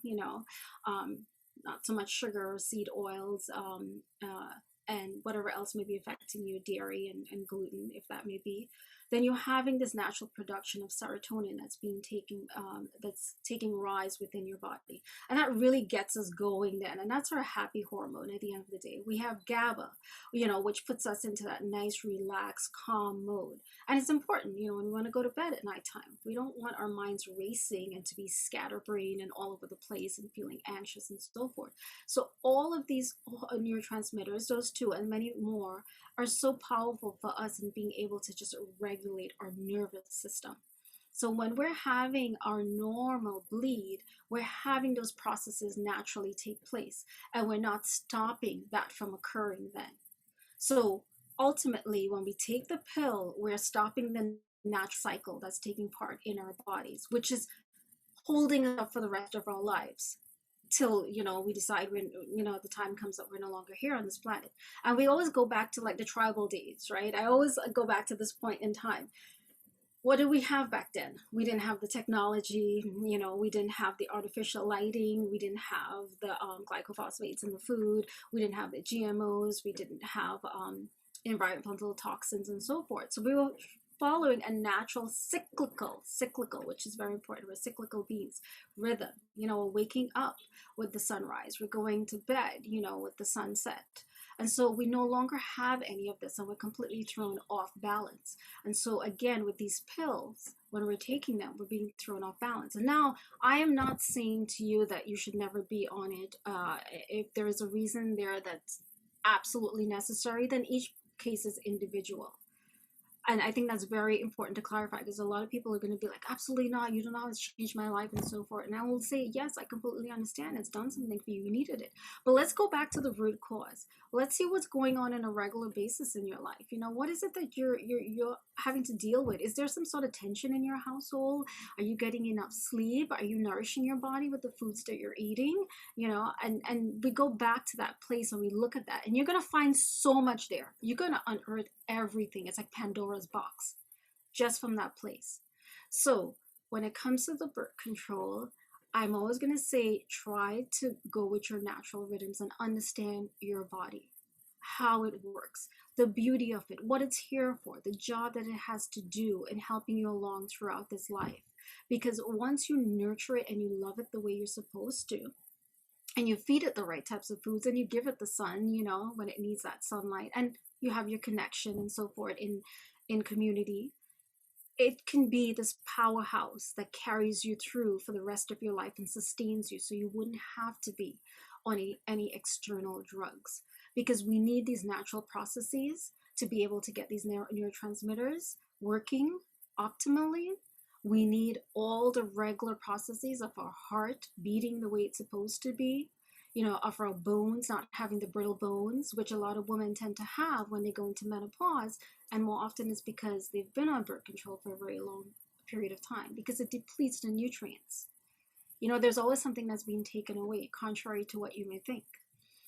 Speaker 2: not so much sugar or seed oils, and whatever else may be affecting you, dairy and gluten, if that may be, then you're having this natural production of serotonin that's taking rise within your body, and that really gets us going then, and that's our happy hormone. At the end of the day, we have GABA, which puts us into that nice, relaxed, calm mode, and it's important, when we want to go to bed at nighttime. We don't want our minds racing and to be scatterbrained and all over the place and feeling anxious and so forth. So all of these neurotransmitters, those two and many more, are so powerful for us in being able to just regulate our nervous system. So when we're having our normal bleed, we're having those processes naturally take place, and we're not stopping that from occurring then. So ultimately, when we take the pill, we're stopping the natural cycle that's taking part in our bodies, which is holding us up for the rest of our lives till we decide when the time comes that we're no longer here on this planet. And we always go back to like the tribal days, right? I always go back to this point in time. What did we have back then? We didn't have the technology, we didn't have the artificial lighting, we didn't have the glycophosphates in the food, we didn't have the GMOs, we didn't have environmental toxins and so forth. So we were following a natural cyclical, which is very important. We're cyclical beings, rhythm, we're waking up with the sunrise, we're going to bed, with the sunset. And so we no longer have any of this, and we're completely thrown off balance. And so again, with these pills, when we're taking them, we're being thrown off balance. And now I am not saying to you that you should never be on it. If there is a reason there that's absolutely necessary, then each case is individual. And I think that's very important to clarify, because a lot of people are going to be like, absolutely not, you don't know how it's changed my life and so forth. And I will say, yes, I completely understand. It's done something for you. You needed it. But let's go back to the root cause. Let's see what's going on a regular basis in your life. What is it that you're having to deal with? Is there some sort of tension in your household? Are you getting enough sleep? Are you nourishing your body with the foods that you're eating? And we go back to that place and we look at that, and you're going to find so much there. You're going to unearth everything. It's like Pandora's box just from that place. So when it comes to the birth control, I'm always going to say, try to go with your natural rhythms and understand your body, how it works, the beauty of it, what it's here for, the job that it has to do in helping you along throughout this life. Because once you nurture it and you love it the way you're supposed to, and you feed it the right types of foods, and you give it the sun, when it needs that sunlight, and you have your connection and so forth in community, it can be this powerhouse that carries you through for the rest of your life and sustains you, so you wouldn't have to be on any external drugs, because we need these natural processes to be able to get these neurotransmitters working optimally. We need all the regular processes of our heart beating the way it's supposed to be, of our bones not having the brittle bones, which a lot of women tend to have when they go into menopause. And more often is because they've been on birth control for a very long period of time, because it depletes the nutrients. There's always something that's being taken away, contrary to what you may think.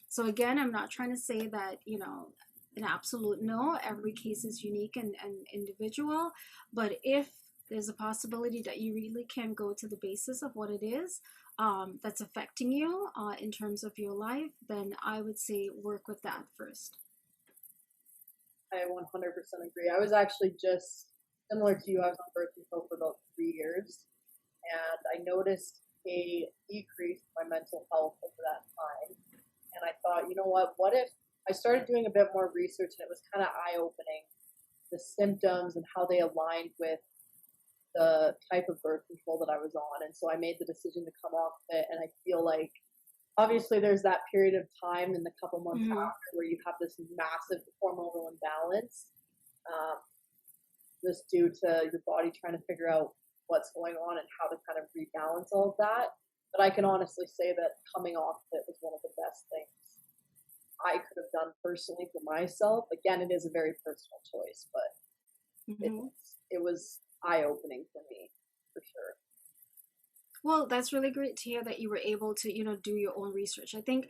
Speaker 2: So again, I'm not trying to say that, an absolute no, every case is unique and individual, but if there's a possibility that you really can go to the basis of what it is that's affecting you in terms of your life, then I would say work with that first.
Speaker 1: I 100% agree. I was actually just similar to you, I was on birth control for about 3 years, and I noticed a decrease in my mental health over that time. And I thought, you know what if I started doing a bit more research, and it was kind of eye opening, the symptoms and how they aligned with the type of birth control that I was on. And so I made the decision to come off it. And I feel like obviously there's that period of time in the couple months
Speaker 2: Mm-hmm.
Speaker 1: after where you have this massive hormonal imbalance, um, just due to your body trying to figure out what's going on and how to kind of rebalance all of that. But I can honestly say that coming off it was one of the best things I could have done personally for myself. Again, it is a very personal choice, but it
Speaker 2: Mm-hmm.
Speaker 1: it was eye opening for me for sure.
Speaker 2: Well, that's really great to hear that you were able to, do your own research. I think,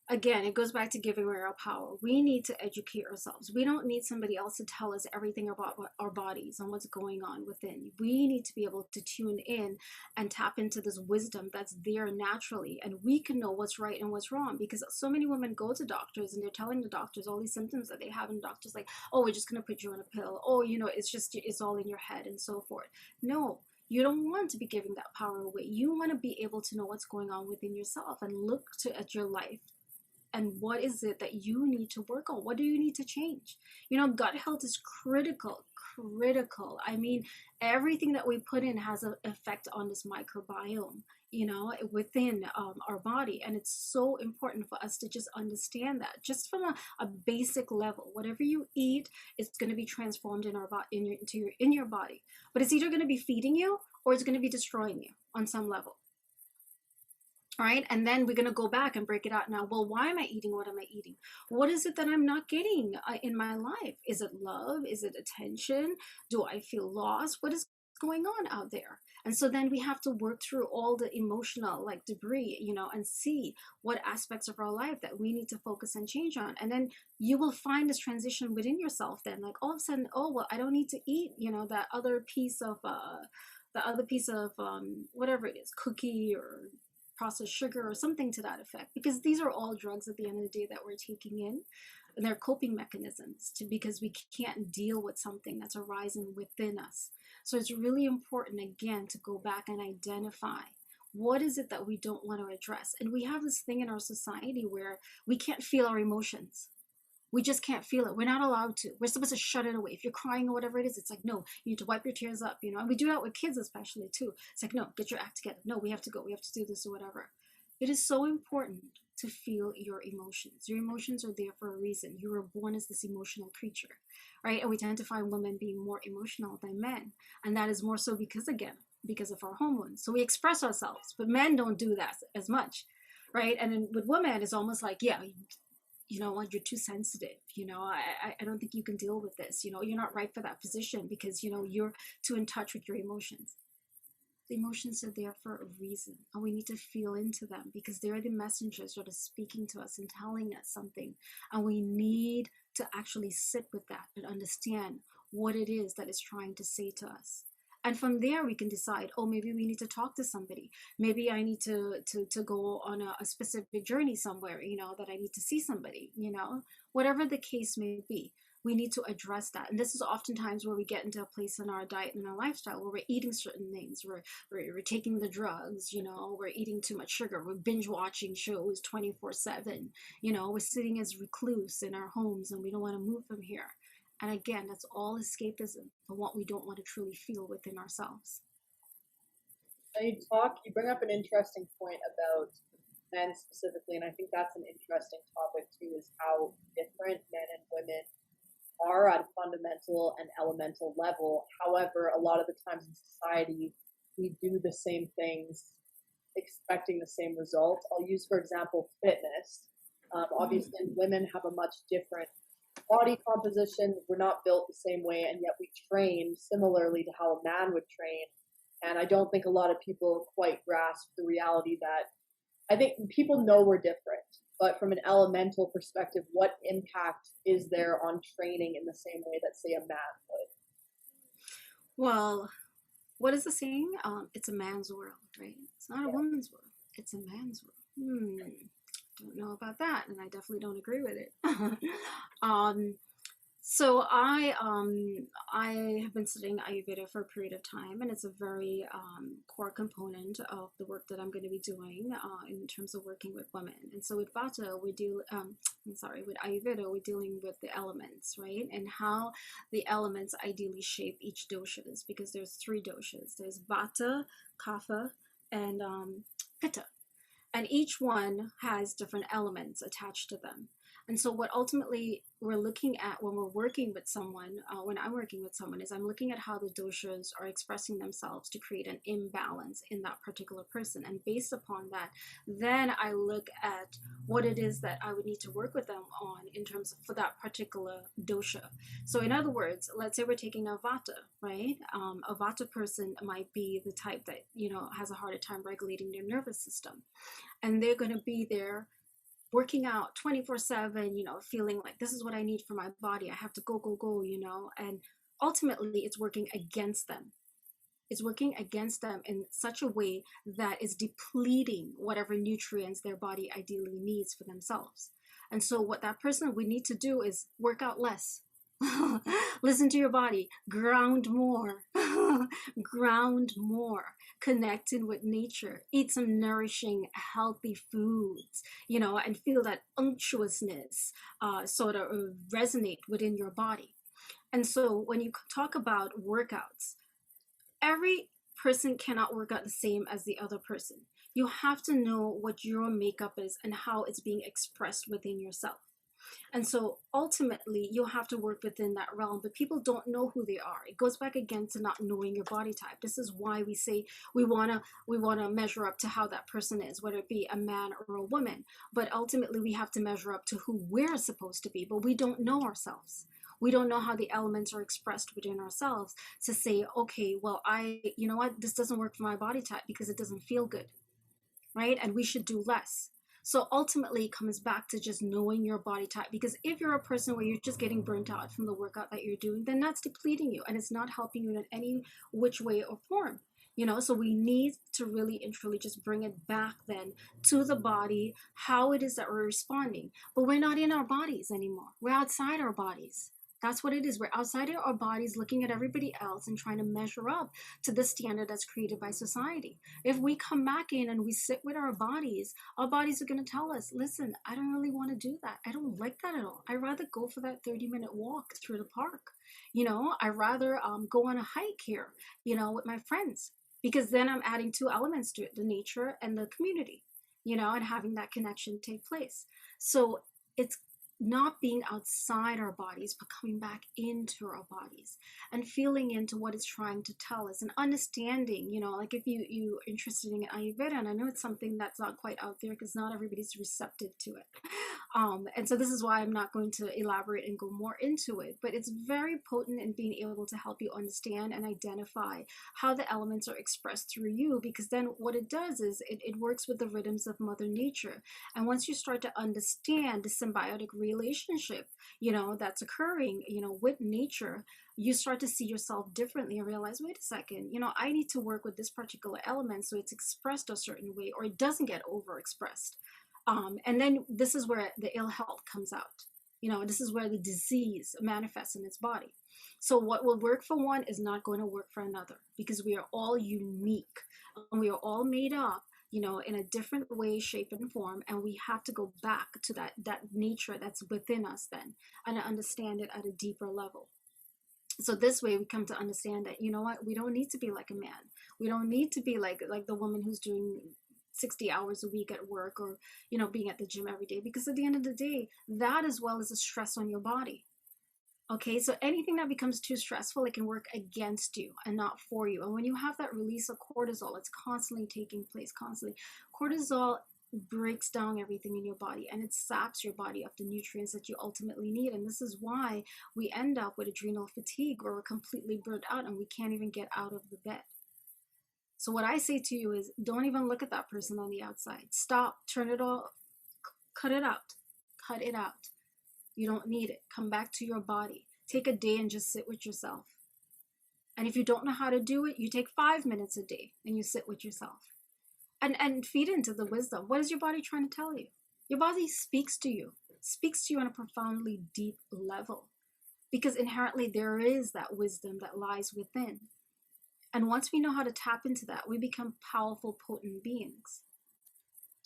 Speaker 2: again, it goes back to giving away our power. We need to educate ourselves. We don't need somebody else to tell us everything about our bodies and what's going on within. We need to be able to tune in and tap into this wisdom that's there naturally. And we can know what's right and what's wrong, because so many women go to doctors and they're telling the doctors all these symptoms that they have. And doctors like, oh, we're just going to put you on a pill. Oh, it's all in your head and so forth. No, you don't want to be giving that power away. You want to be able to know what's going on within yourself and look at your life, and what is it that you need to work on. What do you need to change? Gut health is critical. I mean, everything that we put in has an effect on this microbiome, within our body. And it's so important for us to just understand that, just from a basic level. Whatever you eat is going to be transformed in our body, in your body. But it's either going to be feeding you or it's going to be destroying you on some level. All right. And then we're going to go back and break it out now. Well, why am I eating what am I eating? What is it that I'm not getting in my life? Is it love? Is it attention? Do I feel lost? What is going on out there? And so then we have to work through all the emotional like debris, and see what aspects of our life that we need to focus and change on. And then you will find this transition within yourself then, like all of a sudden, oh, well, I don't need to eat, that other piece of, whatever it is, cookie or processed sugar or something to that effect, because these are all drugs at the end of the day that we're taking in, and they're coping mechanisms because we can't deal with something that's arising within us. So it's really important, again, to go back and identify what is it that we don't want to address. And we have this thing in our society where we can't feel our emotions. We just can't feel it. We're not allowed to. We're supposed to shut it away. If you're crying or whatever it is, it's like, no, you need to wipe your tears up, And we do that with kids especially too. It's like, no, get your act together. No, we have to go. We have to do this or whatever. It is so important to feel your emotions. Your emotions are there for a reason. You were born as this emotional creature, right? And we tend to find women being more emotional than men. And that is more so because, again, because of our hormones. So we express ourselves, but men don't do that as much, right? And then with women, it's almost like, yeah, what, you're too sensitive, I don't think you can deal with this, you're not right for that position because you're too in touch with your emotions. The emotions are there for a reason, and we need to feel into them because they're the messengers that are speaking to us and telling us something, and we need to actually sit with that and understand what it is that it's trying to say to us. And from there we can decide, oh, maybe we need to talk to somebody. Maybe I need to go on a specific journey somewhere, that I need to see somebody, whatever the case may be. We need to address that. And this is oftentimes where we get into a place in our diet and our lifestyle where we're eating certain things, we're taking the drugs, we're eating too much sugar, we're binge watching shows 24/7, we're sitting as recluse in our homes and we don't want to move from here. And again, that's all escapism from what we don't want to truly feel within ourselves.
Speaker 1: Now you bring up an interesting point about men specifically, and I think that's an interesting topic too, is how different men and women are at a fundamental and elemental level. However, a lot of the times in society, we do the same things expecting the same results. I'll use, for example, fitness.
Speaker 2: Mm-hmm.
Speaker 1: Obviously, women have a much different body composition. We're not built the same way, and yet we train similarly to how a man would train. And I don't think a lot of people quite grasp the reality that I think people know we're different, but from an elemental perspective, what impact is there on training in the same way that, say, a man would?
Speaker 2: Well, what is the saying? It's a man's world, right? It's not a
Speaker 1: Yeah.
Speaker 2: woman's world. It's a man's world. Don't know about that, and I definitely don't agree with it. um, So I have been studying Ayurveda for a period of time, and it's a very core component of the work that I'm going to be doing in terms of working with women. And so with Vata, we deal. I'm sorry, with Ayurveda, we're dealing with the elements, right? And how the elements ideally shape each doshas, because there's three doshas. There's Vata, Kapha, and Pitta, and each one has different elements attached to them. And so what ultimately we're looking at when we're working with someone, when I'm working with someone, is I'm looking at how the doshas are expressing themselves to create an imbalance in that particular person. And based upon that, then I look at what it is that I would need to work with them on in terms of for that particular dosha. So in other words, let's say we're taking a vata, right? A vata person might be the type that, has a harder time regulating their nervous system, and they're going to be there working out 24/7, feeling like this is what I need for my body. I have to go, go, go, and ultimately it's working against them. It's working against them in such a way that is depleting whatever nutrients their body ideally needs for themselves. And so, what that person would need to do is work out less. Listen to your body, ground more, ground more, connecting with nature, eat some nourishing, healthy foods, and feel that unctuousness sort of resonate within your body. And so, when you talk about workouts, every person cannot work out the same as the other person. You have to know what your makeup is and how it's being expressed within yourself. And so ultimately, you'll have to work within that realm, but people don't know who they are. It goes back again to not knowing your body type. This is why we say we wanna measure up to how that person is, whether it be a man or a woman. But ultimately, we have to measure up to who we're supposed to be, but we don't know ourselves. We don't know how the elements are expressed within ourselves to say, okay, well, you know what, this doesn't work for my body type because it doesn't feel good, right? And we should do less. So ultimately, it comes back to just knowing your body type. Because if you're a person where you're just getting burnt out from the workout that you're doing, then that's depleting you and it's not helping you in any which way or form. So we need to really and truly just bring it back then to the body, how it is that we're responding. But we're not in our bodies anymore. We're outside our bodies. That's what it is. We're outside of our bodies looking at everybody else and trying to measure up to the standard that's created by society. If we come back in and we sit with our bodies are going to tell us, listen, I don't really want to do that. I don't like that at all. I'd rather go for that 30-minute walk through the park. I'd rather go on a hike here, with my friends, because then I'm adding two elements to it, the nature and the community, and having that connection take place. So it's not being outside our bodies, but coming back into our bodies and feeling into what it's trying to tell us and understanding, like if you're interested in Ayurveda, and I know it's something that's not quite out there because not everybody's receptive to it. And so this is why I'm not going to elaborate and go more into it, but it's very potent in being able to help you understand and identify how the elements are expressed through you, because then what it does is it works with the rhythms of Mother Nature. And once you start to understand the symbiotic relationship, that's occurring, with nature, you start to see yourself differently and realize, wait a second, I need to work with this particular element so it's expressed a certain way or it doesn't get overexpressed. And then this is where the ill health comes out. This is where the disease manifests in its body. So what will work for one is not going to work for another, because we are all unique and we are all made up, in a different way, shape, and form. And we have to go back to that nature that's within us then and understand it at a deeper level. So this way we come to understand that, what, we don't need to be like a man. We don't need to be like the woman who's doing 60 hours a week at work, or being at the gym every day, because at the end of the day, that as well is a stress on your body. Okay, so anything that becomes too stressful, it can work against you and not for you. And when you have that release of cortisol, it's constantly taking place, constantly. Cortisol breaks down everything in your body and it saps your body of the nutrients that you ultimately need. And this is why we end up with adrenal fatigue, where we're completely burnt out and we can't even get out of the bed. So what I say to you is, don't even look at that person on the outside. Stop, turn it off, cut it out, cut it out. You don't need it. Come back to your body. Take a day and just sit with yourself. And if you don't know how to do it, you take 5 minutes a day and you sit with yourself. And feed into the wisdom. What is your body trying to tell you? Your body speaks to you on a profoundly deep level. because inherently there is that wisdom that lies within. And once we know how to tap into that, we become powerful, potent beings.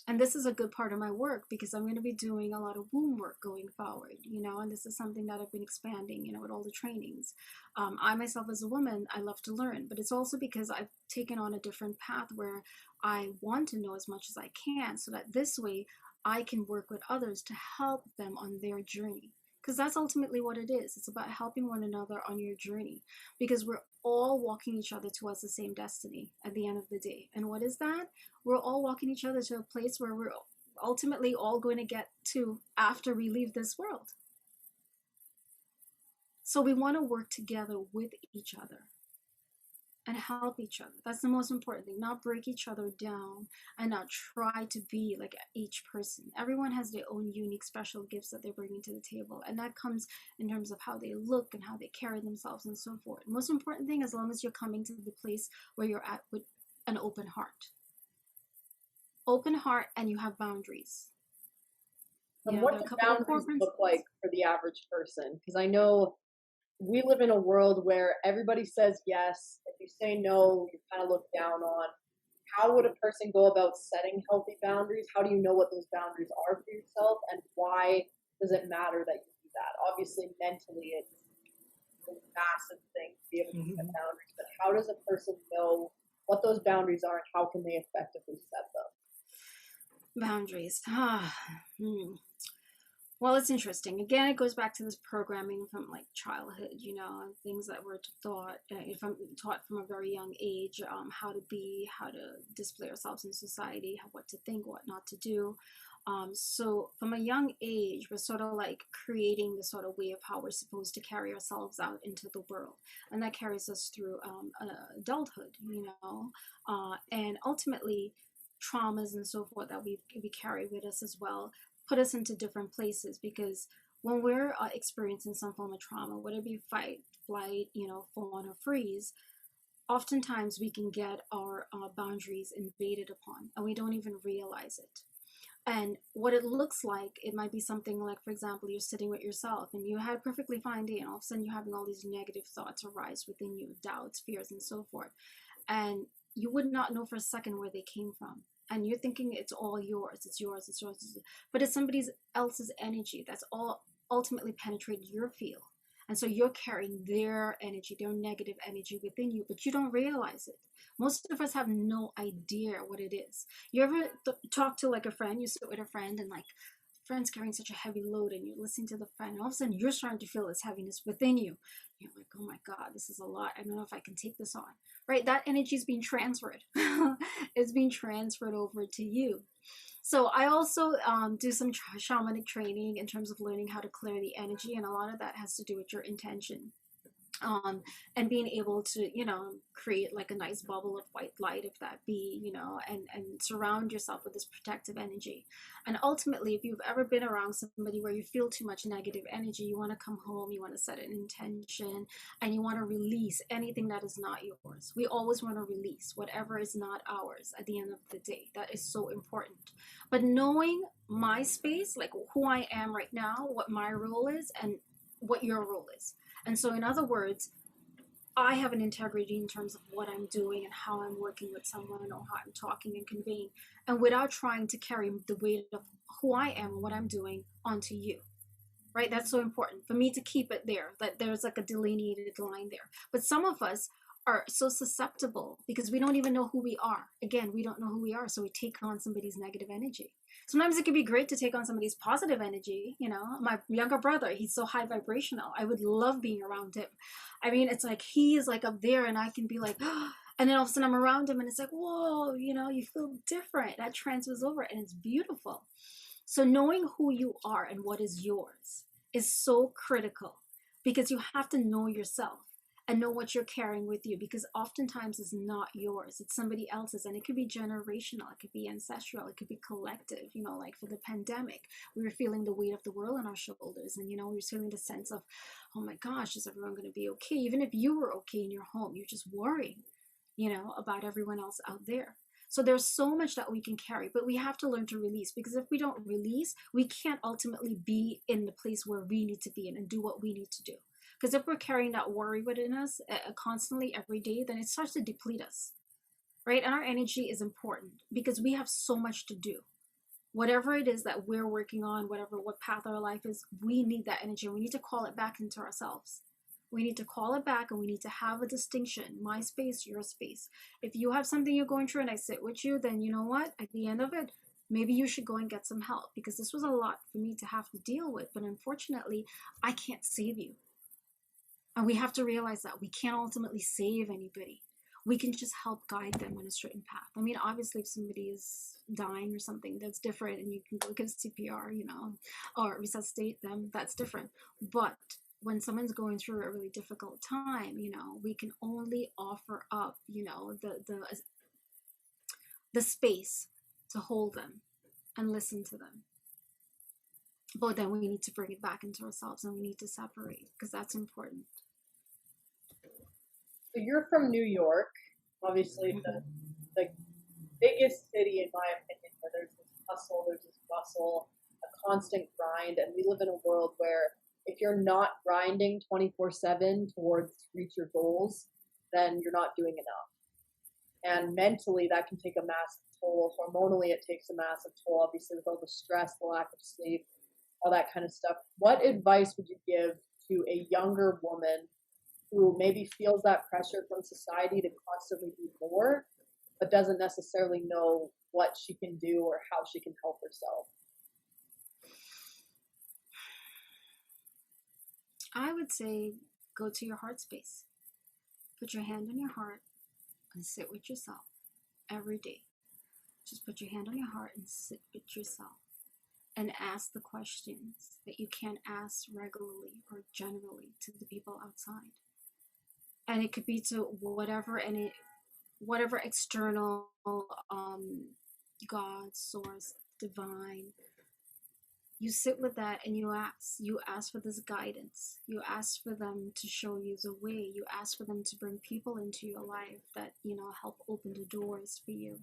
Speaker 2: And this is a good part of my work because I'm going to be doing a lot of womb work going forward, and this is something that I've been expanding, with all the trainings. I myself, as a woman, I love to learn, but it's also because I've taken on a different path where I want to know as much as I can so that this way I can work with others to help them on their journey. Because that's ultimately what it is. It's about helping one another on your journey because we're all walking each other towards the same destiny at the end of the day. And what is that? We're all walking each other to a place where we're ultimately all going to get to after we leave this world. So we want to work together with each other and help each other. That's the most important thing. Not break each other down and not try to be like each person. Everyone has their own unique special gifts that they're bringing to the table. And that comes in terms of how they look and how they carry themselves and so forth. Most important thing, as long as you're coming to the place where you're at with an open heart. Open heart, and you have boundaries.
Speaker 1: And what do boundaries look like for the average person? Because I know we live in a world where everybody says yes. If you say no, you're kind of looked down on. How would a person go about setting healthy boundaries? How do you know what those boundaries are for yourself? And why does it matter that you do that? Obviously, mentally, it's a massive thing to be able to set boundaries. But how does a person know what those boundaries are and how can they effectively set them?
Speaker 2: Boundaries. Well, it's interesting. Again, it goes back to this programming from like childhood, things that were taught from a very young age, how to be, how to display ourselves in society, what to think, what not to do. So from a young age, we're sort of like creating the sort of way of how we're supposed to carry ourselves out into the world. And that carries us through adulthood, and ultimately traumas and so forth that we carry with us as well put us into different places, because when we're experiencing some form of trauma, whether it be fight, flight, fawn or freeze, oftentimes we can get our boundaries invaded upon and we don't even realize it. And what it looks like, it might be something like, for example, you're sitting with yourself and you had a perfectly fine day and all of a sudden you're having all these negative thoughts arise within you, doubts, fears, and so forth. And you would not know for a second where they came from. And you're thinking it's all yours, it's yours, it's yours, but it's somebody else's energy that's all ultimately penetrated your field. And so you're carrying their energy, their negative energy within you, but you don't realize it. Most of us have no idea what it is. You ever talk to like a friend, you sit with a friend and like, friend's carrying such a heavy load and you're listening to the friend and all of a sudden you're starting to feel this heaviness within you. You're like, oh my God, this is a lot. I don't know if I can take this on, right? That energy is being transferred. It's being transferred over to you. So I also do some shamanic training in terms of learning how to clear the energy. And a lot of that has to do with your intention. And being able to, create like a nice bubble of white light, if that be, and surround yourself with this protective energy. And ultimately, if you've ever been around somebody where you feel too much negative energy, you want to come home, you want to set an intention, and you want to release anything that is not yours. We always want to release whatever is not ours at the end of the day. That is so important. But knowing my space, like who I am right now, what my role is, and what your role is. And so, in other words, I have an integrity in terms of what I'm doing and how I'm working with someone or how I'm talking and conveying, and without trying to carry the weight of who I am and what I'm doing onto you. Right? That's so important for me to keep it there, that there's like a delineated line there. But some of us are so susceptible because we don't even know who we are. Again, we don't know who we are, so we take on somebody's negative energy. Sometimes it can be great to take on somebody's positive energy. My younger brother, he's so high vibrational. I would love being around him. I mean, it's like he is like up there and I can be like, oh, and then all of a sudden I'm around him and it's like, whoa, you feel different. That transfers over and it's beautiful. So knowing who you are and what is yours is so critical, because you have to know yourself and know what you're carrying with you, because oftentimes it's not yours, it's somebody else's. And it could be generational, it could be ancestral, it could be collective. Like for the pandemic, we were feeling the weight of the world on our shoulders, and we were feeling the sense of, oh my gosh, is everyone going to be okay? Even if you were okay in your home, you're just worrying about everyone else out there. So there's so much that we can carry, but we have to learn to release, because if we don't release, we can't ultimately be in the place where we need to be in and do what we need to do. Because if we're carrying that worry within us constantly every day, then it starts to deplete us, right? And our energy is important because we have so much to do. Whatever it is that we're working on, what path our life is, we need that energy. We need to call it back into ourselves. We need to call it back, and we need to have a distinction: my space, your space. If you have something you're going through and I sit with you, then you know what? At the end of it, maybe you should go and get some help, because this was a lot for me to have to deal with. But unfortunately, I can't save you. And we have to realize that we can't ultimately save anybody. We can just help guide them on a certain path. I mean, obviously, if somebody is dying or something, that's different, and you can go get a CPR, or resuscitate them, that's different. But when someone's going through a really difficult time, we can only offer up, the space to hold them and listen to them. But then we need to bring it back into ourselves, and we need to separate, because that's important.
Speaker 1: So you're from New York, obviously the biggest city in my opinion, where there's this hustle, there's this bustle, a constant grind, and we live in a world where if you're not grinding 24/7 towards reach your goals, then you're not doing enough. And mentally, that can take a massive toll. Hormonally, it takes a massive toll, obviously, with all the stress, the lack of sleep, all that kind of stuff. What advice would you give to a younger woman who maybe feels that pressure from society to constantly do more, but doesn't necessarily know what she can do or how she can help herself?
Speaker 2: I would say go to your heart space. Put your hand on your heart and sit with yourself every day. Just put your hand on your heart and sit with yourself and ask the questions that you can't ask regularly or generally to the people outside. And it could be to whatever external God, source, divine. You sit with that and you ask for this guidance. You ask for them to show you the way. You ask for them to bring people into your life that help open the doors for you,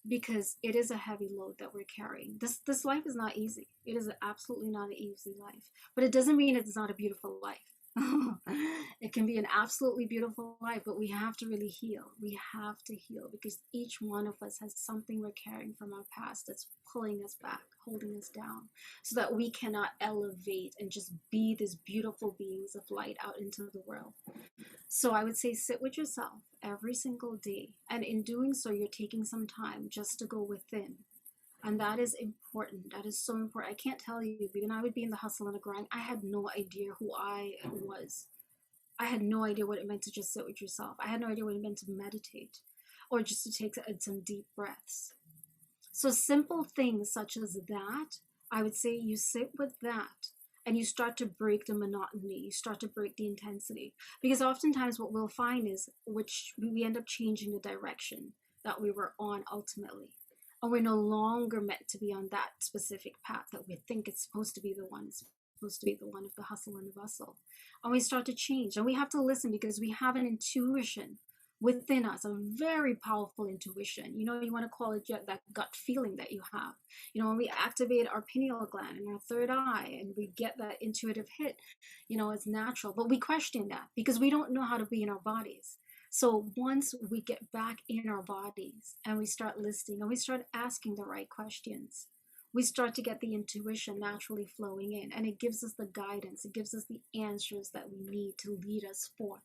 Speaker 2: because it is a heavy load that we're carrying. This life is not easy. It is absolutely not an easy life, but it doesn't mean it's not a beautiful life. It can be an absolutely beautiful life, but we have to really heal. We have to heal, because each one of us has something we're carrying from our past that's pulling us back, holding us down, so that we cannot elevate and just be these beautiful beings of light out into the world. So I would say sit with yourself every single day. And in doing so, you're taking some time just to go within. And that is important. That is so important. I can't tell you, when I would be in the hustle and the grind, I had no idea who I was. I had no idea what it meant to just sit with yourself. I had no idea what it meant to meditate, or just to take some deep breaths. So simple things such as that, I would say you sit with that and you start to break the monotony. You start to break the intensity. Because oftentimes what we'll find is we end up changing the direction that we were on ultimately. And we're no longer meant to be on that specific path that we think it's supposed to be the one. It's supposed to be the one of the hustle and the bustle. And we start to change. And we have to listen, because we have an intuition within us, a very powerful intuition. You want to call it that gut feeling that you have. When we activate our pineal gland and our third eye and we get that intuitive hit, it's natural. But we question that because we don't know how to be in our bodies. So once we get back in our bodies and we start listening and we start asking the right questions, we start to get the intuition naturally flowing in, and it gives us the guidance. It gives us the answers that we need to lead us forth.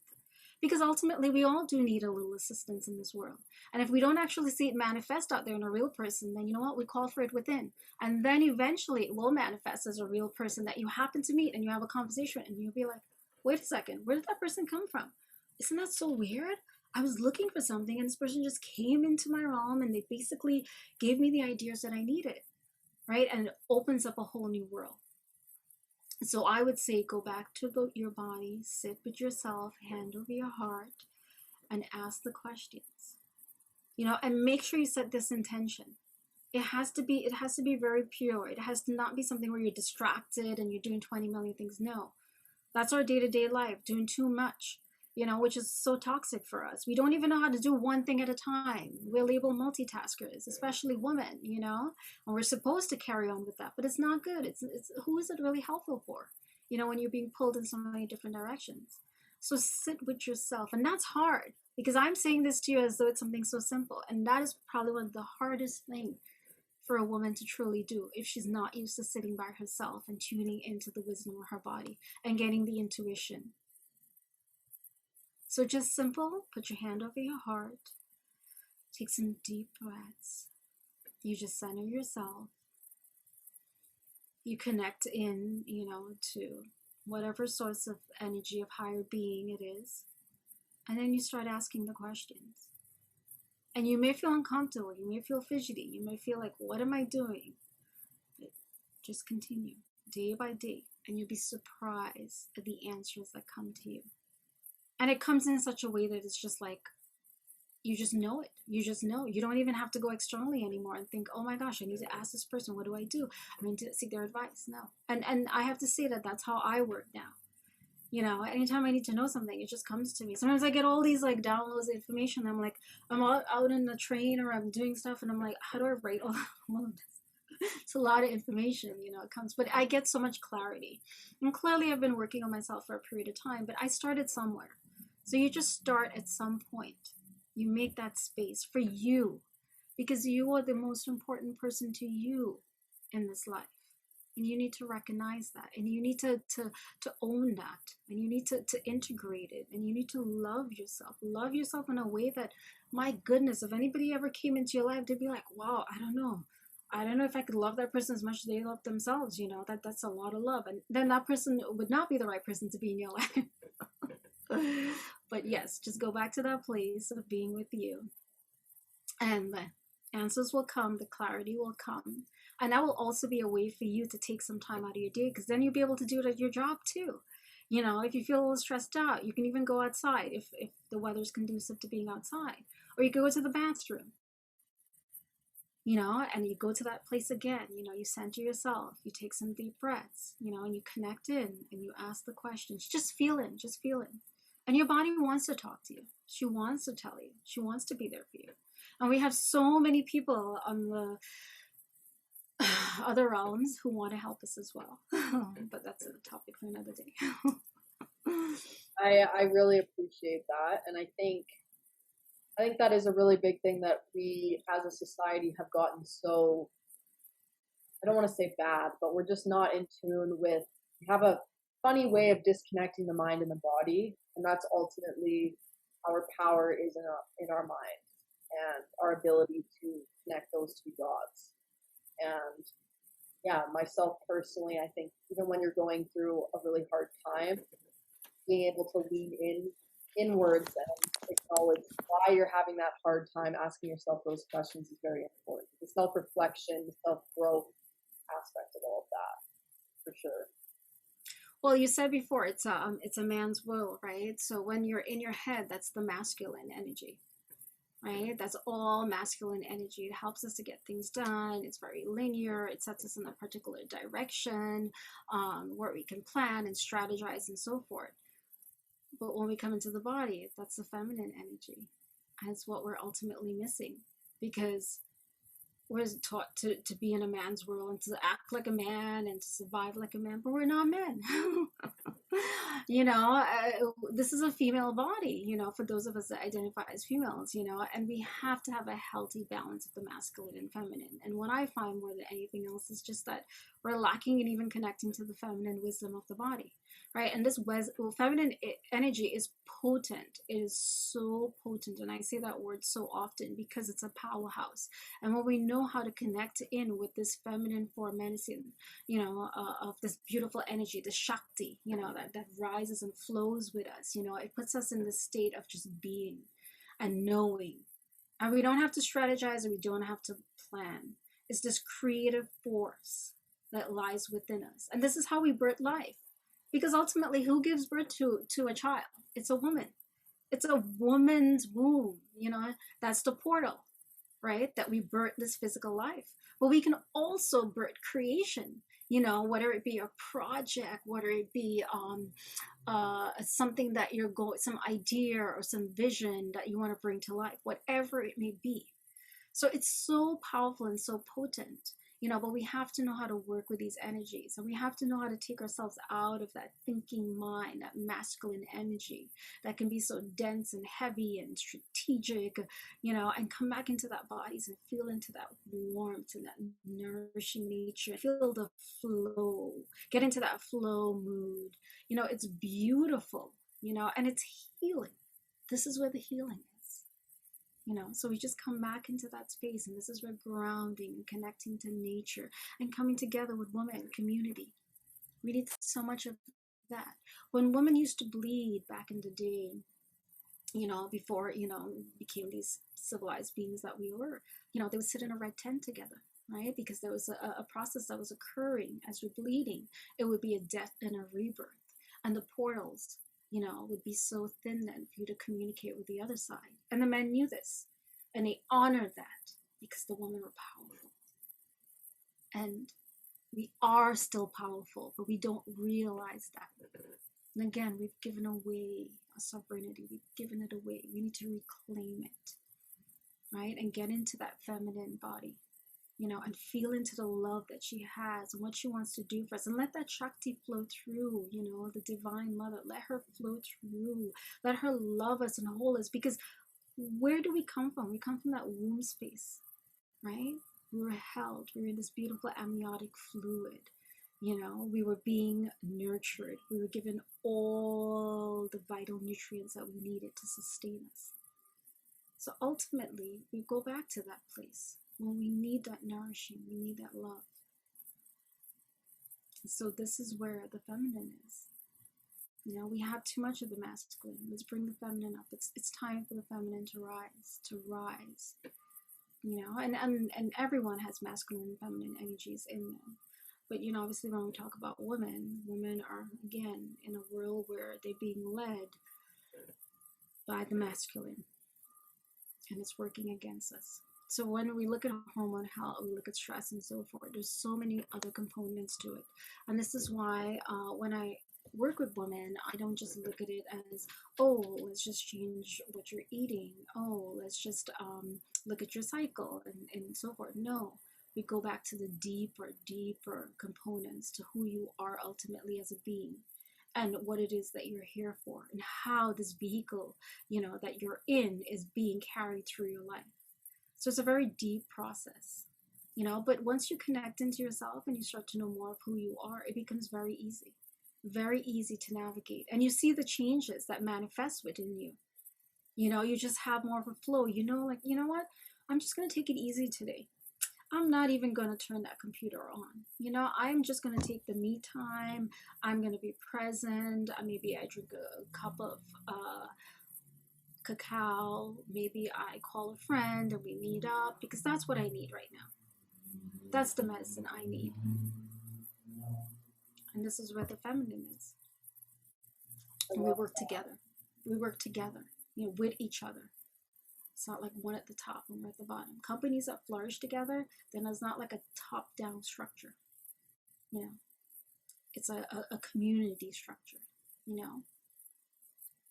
Speaker 2: Because ultimately, we all do need a little assistance in this world. And if we don't actually see it manifest out there in a real person, then you know what? We call for it within. And then eventually it will manifest as a real person that you happen to meet and you have a conversation and you'll be like, wait a second, where did that person come from? Isn't that so weird? I was looking for something and this person just came into my realm and they basically gave me the ideas that I needed, right? And it opens up a whole new world. So I would say go back to your body, sit with yourself, hand over your heart, and ask the questions. And make sure you set this intention. It has to be very pure. It has to not be something where you're distracted and you're doing 20 million things. No. That's our day-to-day life, doing too much, which is so toxic for us. We don't even know how to do one thing at a time. We're labeled multitaskers, especially women, and we're supposed to carry on with that, but it's not good. It's who is it really helpful for? when you're being pulled in so many different directions. So sit with yourself. And that's hard because I'm saying this to you as though it's something so simple. And that is probably one of the hardest things for a woman to truly do if she's not used to sitting by herself and tuning into the wisdom of her body and getting the intuition. So just simple, put your hand over your heart, take some deep breaths. You just center yourself. You connect in, to whatever source of energy of higher being it is. And then you start asking the questions. And you may feel uncomfortable, you may feel fidgety, you may feel like, what am I doing? But just continue day by day, and you'll be surprised at the answers that come to you. And it comes in such a way that it's just like, you just know it. You just know. You don't even have to go externally anymore and think, oh my gosh, I need to ask this person, what do I do? I mean, to seek their advice. No. And I have to say that that's how I work now. Anytime I need to know something, it just comes to me. Sometimes I get all these like downloads of information. I'm like, I'm out in the train or I'm doing stuff and I'm like, how do I write all of this? It's a lot of information, it comes, but I get so much clarity. And clearly I've been working on myself for a period of time, but I started somewhere. So you just start at some point. You make that space for you because you are the most important person to you in this life. And you need to recognize that, and you need to own that, and you need to integrate it, and you need to love yourself in a way that, my goodness, if anybody ever came into your life, they'd be like, wow, I don't know if I could love that person as much as they love themselves. That's a lot of love, and then that person would not be the right person to be in your life. But yes, just go back to that place of being with you, and the answers will come, the clarity will come. And that will also be a way for you to take some time out of your day, because then you'll be able to do it at your job too. If you feel a little stressed out, you can even go outside if the weather's conducive to being outside. Or you can go to the bathroom, and you go to that place again. You center yourself, you take some deep breaths, and you connect in and you ask the questions. Just feel it. And your body wants to talk to you. She wants to tell you. She wants to be there for you. And we have so many people on the other realms who want to help us as well. But that's a topic for another day.
Speaker 1: I really appreciate that. And I think that is a really big thing that we as a society have gotten so, I don't want to say bad, but we're just not in tune with, we have a funny way of disconnecting the mind and the body. And that's ultimately our power is in our mind and our ability to connect those two dots. And yeah, myself personally, I think even when you're going through a really hard time, being able to lean inwards and acknowledge why you're having that hard time, asking yourself those questions is very important. The self-reflection, the self-growth aspect of all of that, for sure.
Speaker 2: Well, you said before, it's a man's will, right? So when you're in your head, that's the masculine energy. Right? That's all masculine energy. It helps us to get things done. It's very linear. It sets us in a particular direction where we can plan and strategize and so forth. But when we come into the body, that's the feminine energy. And it's what we're ultimately missing, because we're taught to be in a man's world and to act like a man and to survive like a man, but we're not men. This is a female body, for those of us that identify as females, and we have to have a healthy balance of the masculine and feminine. And what I find more than anything else is just that we're lacking in even connecting to the feminine wisdom of the body, right? And this feminine energy is potent. It is so potent. And I say that word so often because it's a powerhouse. And when we know how to connect in with this feminine form medicine, of this beautiful energy, the Shakti, that rises and flows with us, it puts us in this state of just being and knowing. And we don't have to strategize, and we don't have to plan. It's this creative force that lies within us. And this is how we birth life. Because ultimately, who gives birth to a child? It's a woman. It's a woman's womb, that's the portal, right? That we birth this physical life. But we can also birth creation, whether it be a project, whether it be something that some idea or some vision that you want to bring to life, whatever it may be. So it's so powerful and so potent. but we have to know how to work with these energies, and we have to know how to take ourselves out of that thinking mind, that masculine energy that can be so dense and heavy and strategic, and come back into that bodies and feel into that warmth and that nourishing nature, feel the flow, get into that flow mood. It's beautiful, and it's healing. This is where the healing is. So we just come back into that space, and this is where grounding and connecting to nature and coming together with women community. We need so much of that. When women used to bleed back in the day, before became these civilized beings that we were, they would sit in a red tent together, right? Because there was a process that was occurring as you're bleeding. It would be a death and a rebirth, and the portals would be so thin then for you to communicate with the other side. And the men knew this, and they honored that because the women were powerful. And we are still powerful, but we don't realize that. And again, we've given away our sovereignty. We've given it away. We need to reclaim it, right? And get into that feminine body, and feel into the love that she has and what she wants to do for us. And let that Shakti flow through, the divine mother. Let her flow through. Let her love us and hold us. Because where do we come from? We come from that womb space, right? We were held. We were in this beautiful amniotic fluid. We were being nurtured. We were given all the vital nutrients that we needed to sustain us. So ultimately, we go back to that place when we need that nourishing, we need that love. So this is where the feminine is. We have too much of the masculine. Let's bring the feminine up. It's time for the feminine to rise. And everyone has masculine and feminine energies in them. But obviously when we talk about women are again in a world where they're being led by the masculine, and it's working against us. So when we look at hormone health, we look at stress and so forth, there's so many other components to it. And this is why when I work with women, I don't just look at it as, oh, let's just change what you're eating. Oh, let's just look at your cycle and so forth. No, we go back to the deeper components to who you are ultimately as a being, and what it is that you're here for, and how this vehicle, that you're in is being carried through your life. So it's a very deep process, but once you connect into yourself and you start to know more of who you are, it becomes very easy to navigate. And you see the changes that manifest within you. You just have more of a flow, like, what? I'm just going to take it easy today. I'm not even going to turn that computer on. I'm just going to take the me time. I'm going to be present. Maybe I drink a cup of cacao. Maybe I call a friend and we meet up, because that's what I need right now. That's the medicine I need. And this is where the feminine is. And we work together. With each other. It's not like one at the top and one at the bottom. Companies that flourish together, then it's not like a top-down structure. It's a community structure.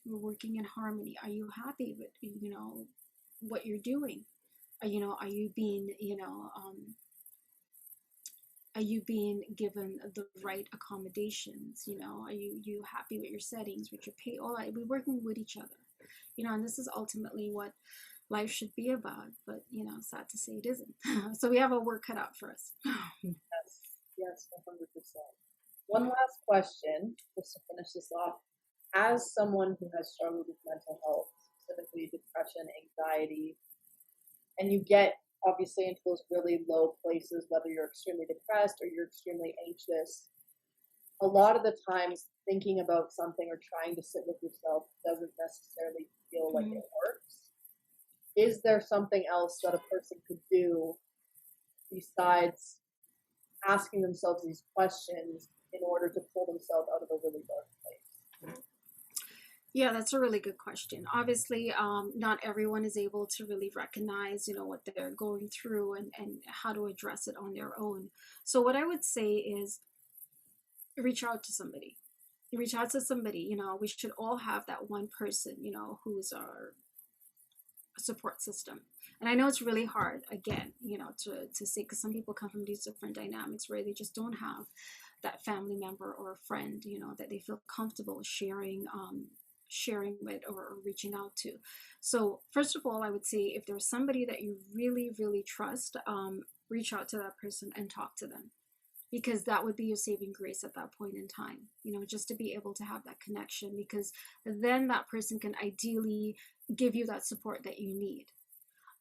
Speaker 2: We're working in harmony. Are you happy with what you're doing? Are you being are you being given the right accommodations? Are you happy with your settings, with your pay? All that. We're working with each other. And this is ultimately what life should be about, but sad to say it isn't. So we have our work cut out for us.
Speaker 1: Yes, 100%. One last question, just to finish this off. As someone who has struggled with mental health, specifically depression, anxiety, and you get obviously into those really low places, whether you're extremely depressed or you're extremely anxious, a lot of the times thinking about something or trying to sit with yourself doesn't necessarily feel like it works. Is there something else that a person could do besides asking themselves these questions in order to pull themselves out of a really dark place?
Speaker 2: Yeah, that's a really good question. Obviously, not everyone is able to really recognize, what they're going through and how to address it on their own. So what I would say is reach out to somebody. We should all have that one person, who's our support system. And I know it's really hard, again, to say, because some people come from these different dynamics where they just don't have that family member or a friend, that they feel comfortable sharing with, or reaching out to. So first of all, I would say, if there's somebody that you really, really trust, reach out to that person and talk to them, because that would be your saving grace at that point in time, just to be able to have that connection, because then that person can ideally give you that support that you need.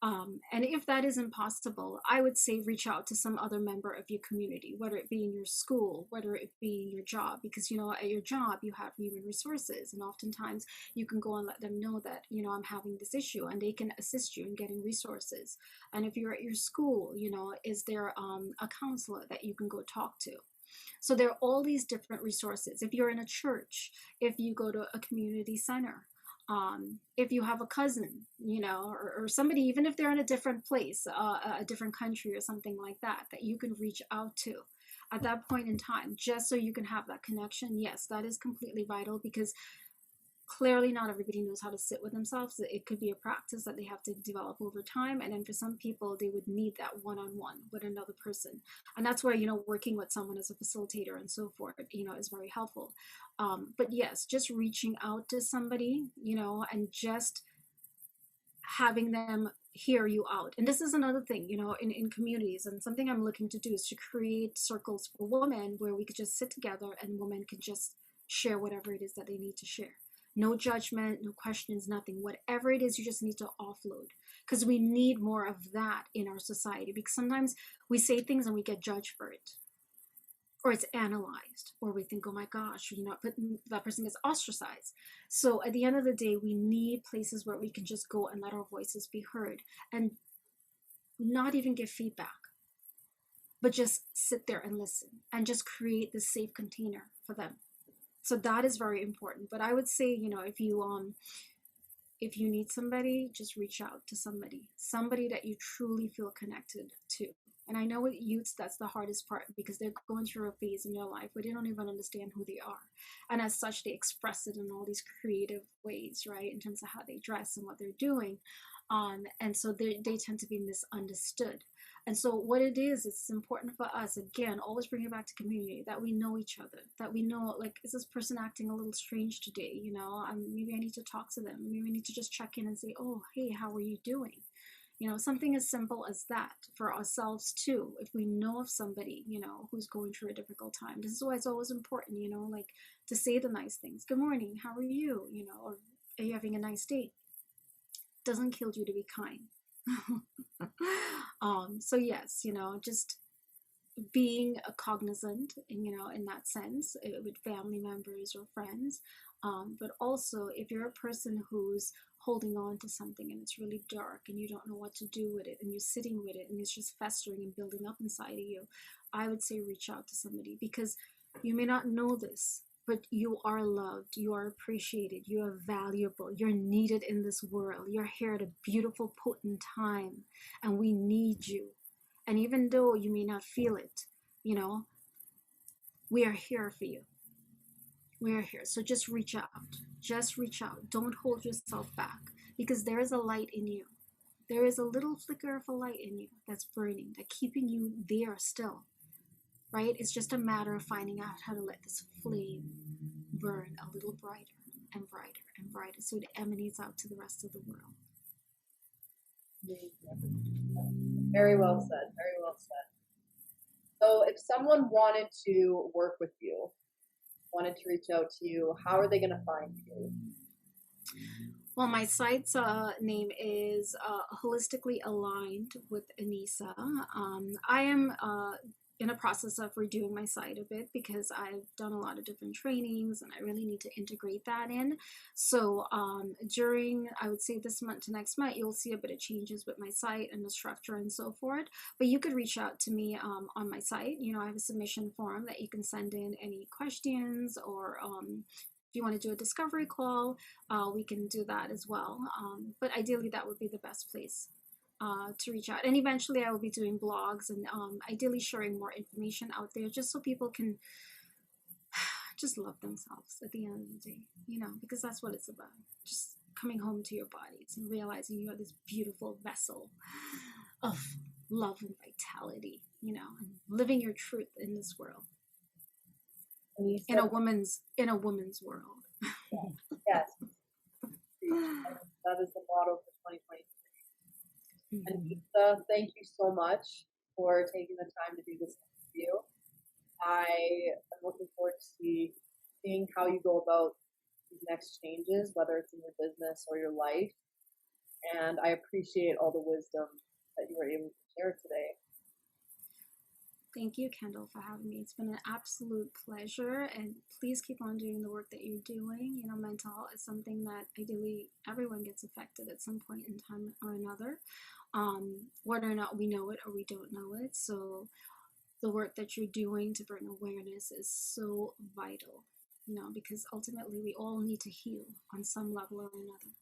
Speaker 2: And if that is impossible, I would say reach out to some other member of your community, whether it be in your school, whether it be in your job, because, at your job, you have human resources. And oftentimes you can go and let them know that, I'm having this issue, and they can assist you in getting resources. And if you're at your school, is there a counselor that you can go talk to? So there are all these different resources. If you're in a church, if you go to a community center, if you have a cousin, or somebody, even if they're in a different place, a different country or something like that, that you can reach out to at that point in time, just so you can have that connection. Yes, that is completely vital, because clearly not everybody knows how to sit with themselves. It could be a practice that they have to develop over time. And then for some people, they would need that one-on-one with another person. And that's where, working with someone as a facilitator and so forth, is very helpful. But yes, just reaching out to somebody, and just having them hear you out. And this is another thing, in communities, and something I'm looking to do is to create circles for women where we could just sit together and women could just share whatever it is that they need to share. No judgment, no questions, nothing. Whatever it is, you just need to offload, because we need more of that in our society, because sometimes we say things and we get judged for it, or it's analyzed, or we think, oh my gosh, but that person gets ostracized. So at the end of the day, we need places where we can just go and let our voices be heard, and not even give feedback, but just sit there and listen, and just create this safe container for them. So that is very important. But I would say, if you need somebody, just reach out to somebody that you truly feel connected to. And I know with youths, that's the hardest part, because they're going through a phase in their life where they don't even understand who they are. And as such, they express it in all these creative ways, right? In terms of how they dress and what they're doing. And so they tend to be misunderstood. And so what it is, it's important for us, again, always bring it back to community, that we know each other, that we know, like, is this person acting a little strange today? Maybe I need to talk to them. Maybe I need to just check in and say, oh, hey, how are you doing? Something as simple as that for ourselves too. If we know of somebody, who's going through a difficult time, this is why it's always important, like, to say the nice things. Good morning, how are you? Or are you having a nice day? It doesn't kill you to be kind. So yes, just being a cognizant, in that sense, with family members or friends. But also, if you're a person who's holding on to something and it's really dark and you don't know what to do with it, and you're sitting with it and it's just festering and building up inside of you, I would say reach out to somebody, because you may not know this, but you are loved, you are appreciated, you are valuable, you're needed in this world. You're here at a beautiful, potent time, and we need you. And even though you may not feel it, we are here for you. We are here. So just reach out. Just reach out. Don't hold yourself back, because there is a light in you. There is a little flicker of a light in you that's burning, that's keeping you there still. Right? It's just a matter of finding out how to let this flame burn a little brighter and brighter and brighter, so it emanates out to the rest of the world.
Speaker 1: Very well said. Very well said. So if someone wanted to work with you, wanted to reach out to you, how are they going to find you?
Speaker 2: Well, my site's name is Holistically Aligned with Anisa. I am in a process of redoing my site a bit, because I've done a lot of different trainings and I really need to integrate that in. So during, I would say, this month to next month, you'll see a bit of changes with my site and the structure and so forth. But you could reach out to me on my site. I have a submission form that you can send in any questions, or if you want to do a discovery call, we can do that as well. But ideally, that would be the best place to reach out. And eventually I will be doing blogs and ideally sharing more information out there, just so people can just love themselves at the end of the day, because that's what it's about. Just coming home to your bodies and realizing you are this beautiful vessel of love and vitality, you know, and living your truth in this world,
Speaker 1: Anisa,
Speaker 2: in a woman's world.
Speaker 1: yes, that is the motto for 2020.
Speaker 2: Mhm.
Speaker 1: Anisa, thank you so much for taking the time to do this interview. I am looking forward to seeing how you go about these next changes, whether it's in your business or your life. And I appreciate all the wisdom that you were able to share today.
Speaker 2: Thank you, Kendall, for having me. It's been an absolute pleasure, and please keep on doing the work that you're doing. You know, mental health is something that ideally everyone gets affected at some point in time or another, whether or not we know it or we don't know it. So, the work that you're doing to bring awareness is so vital, you know, because ultimately we all need to heal on some level or another.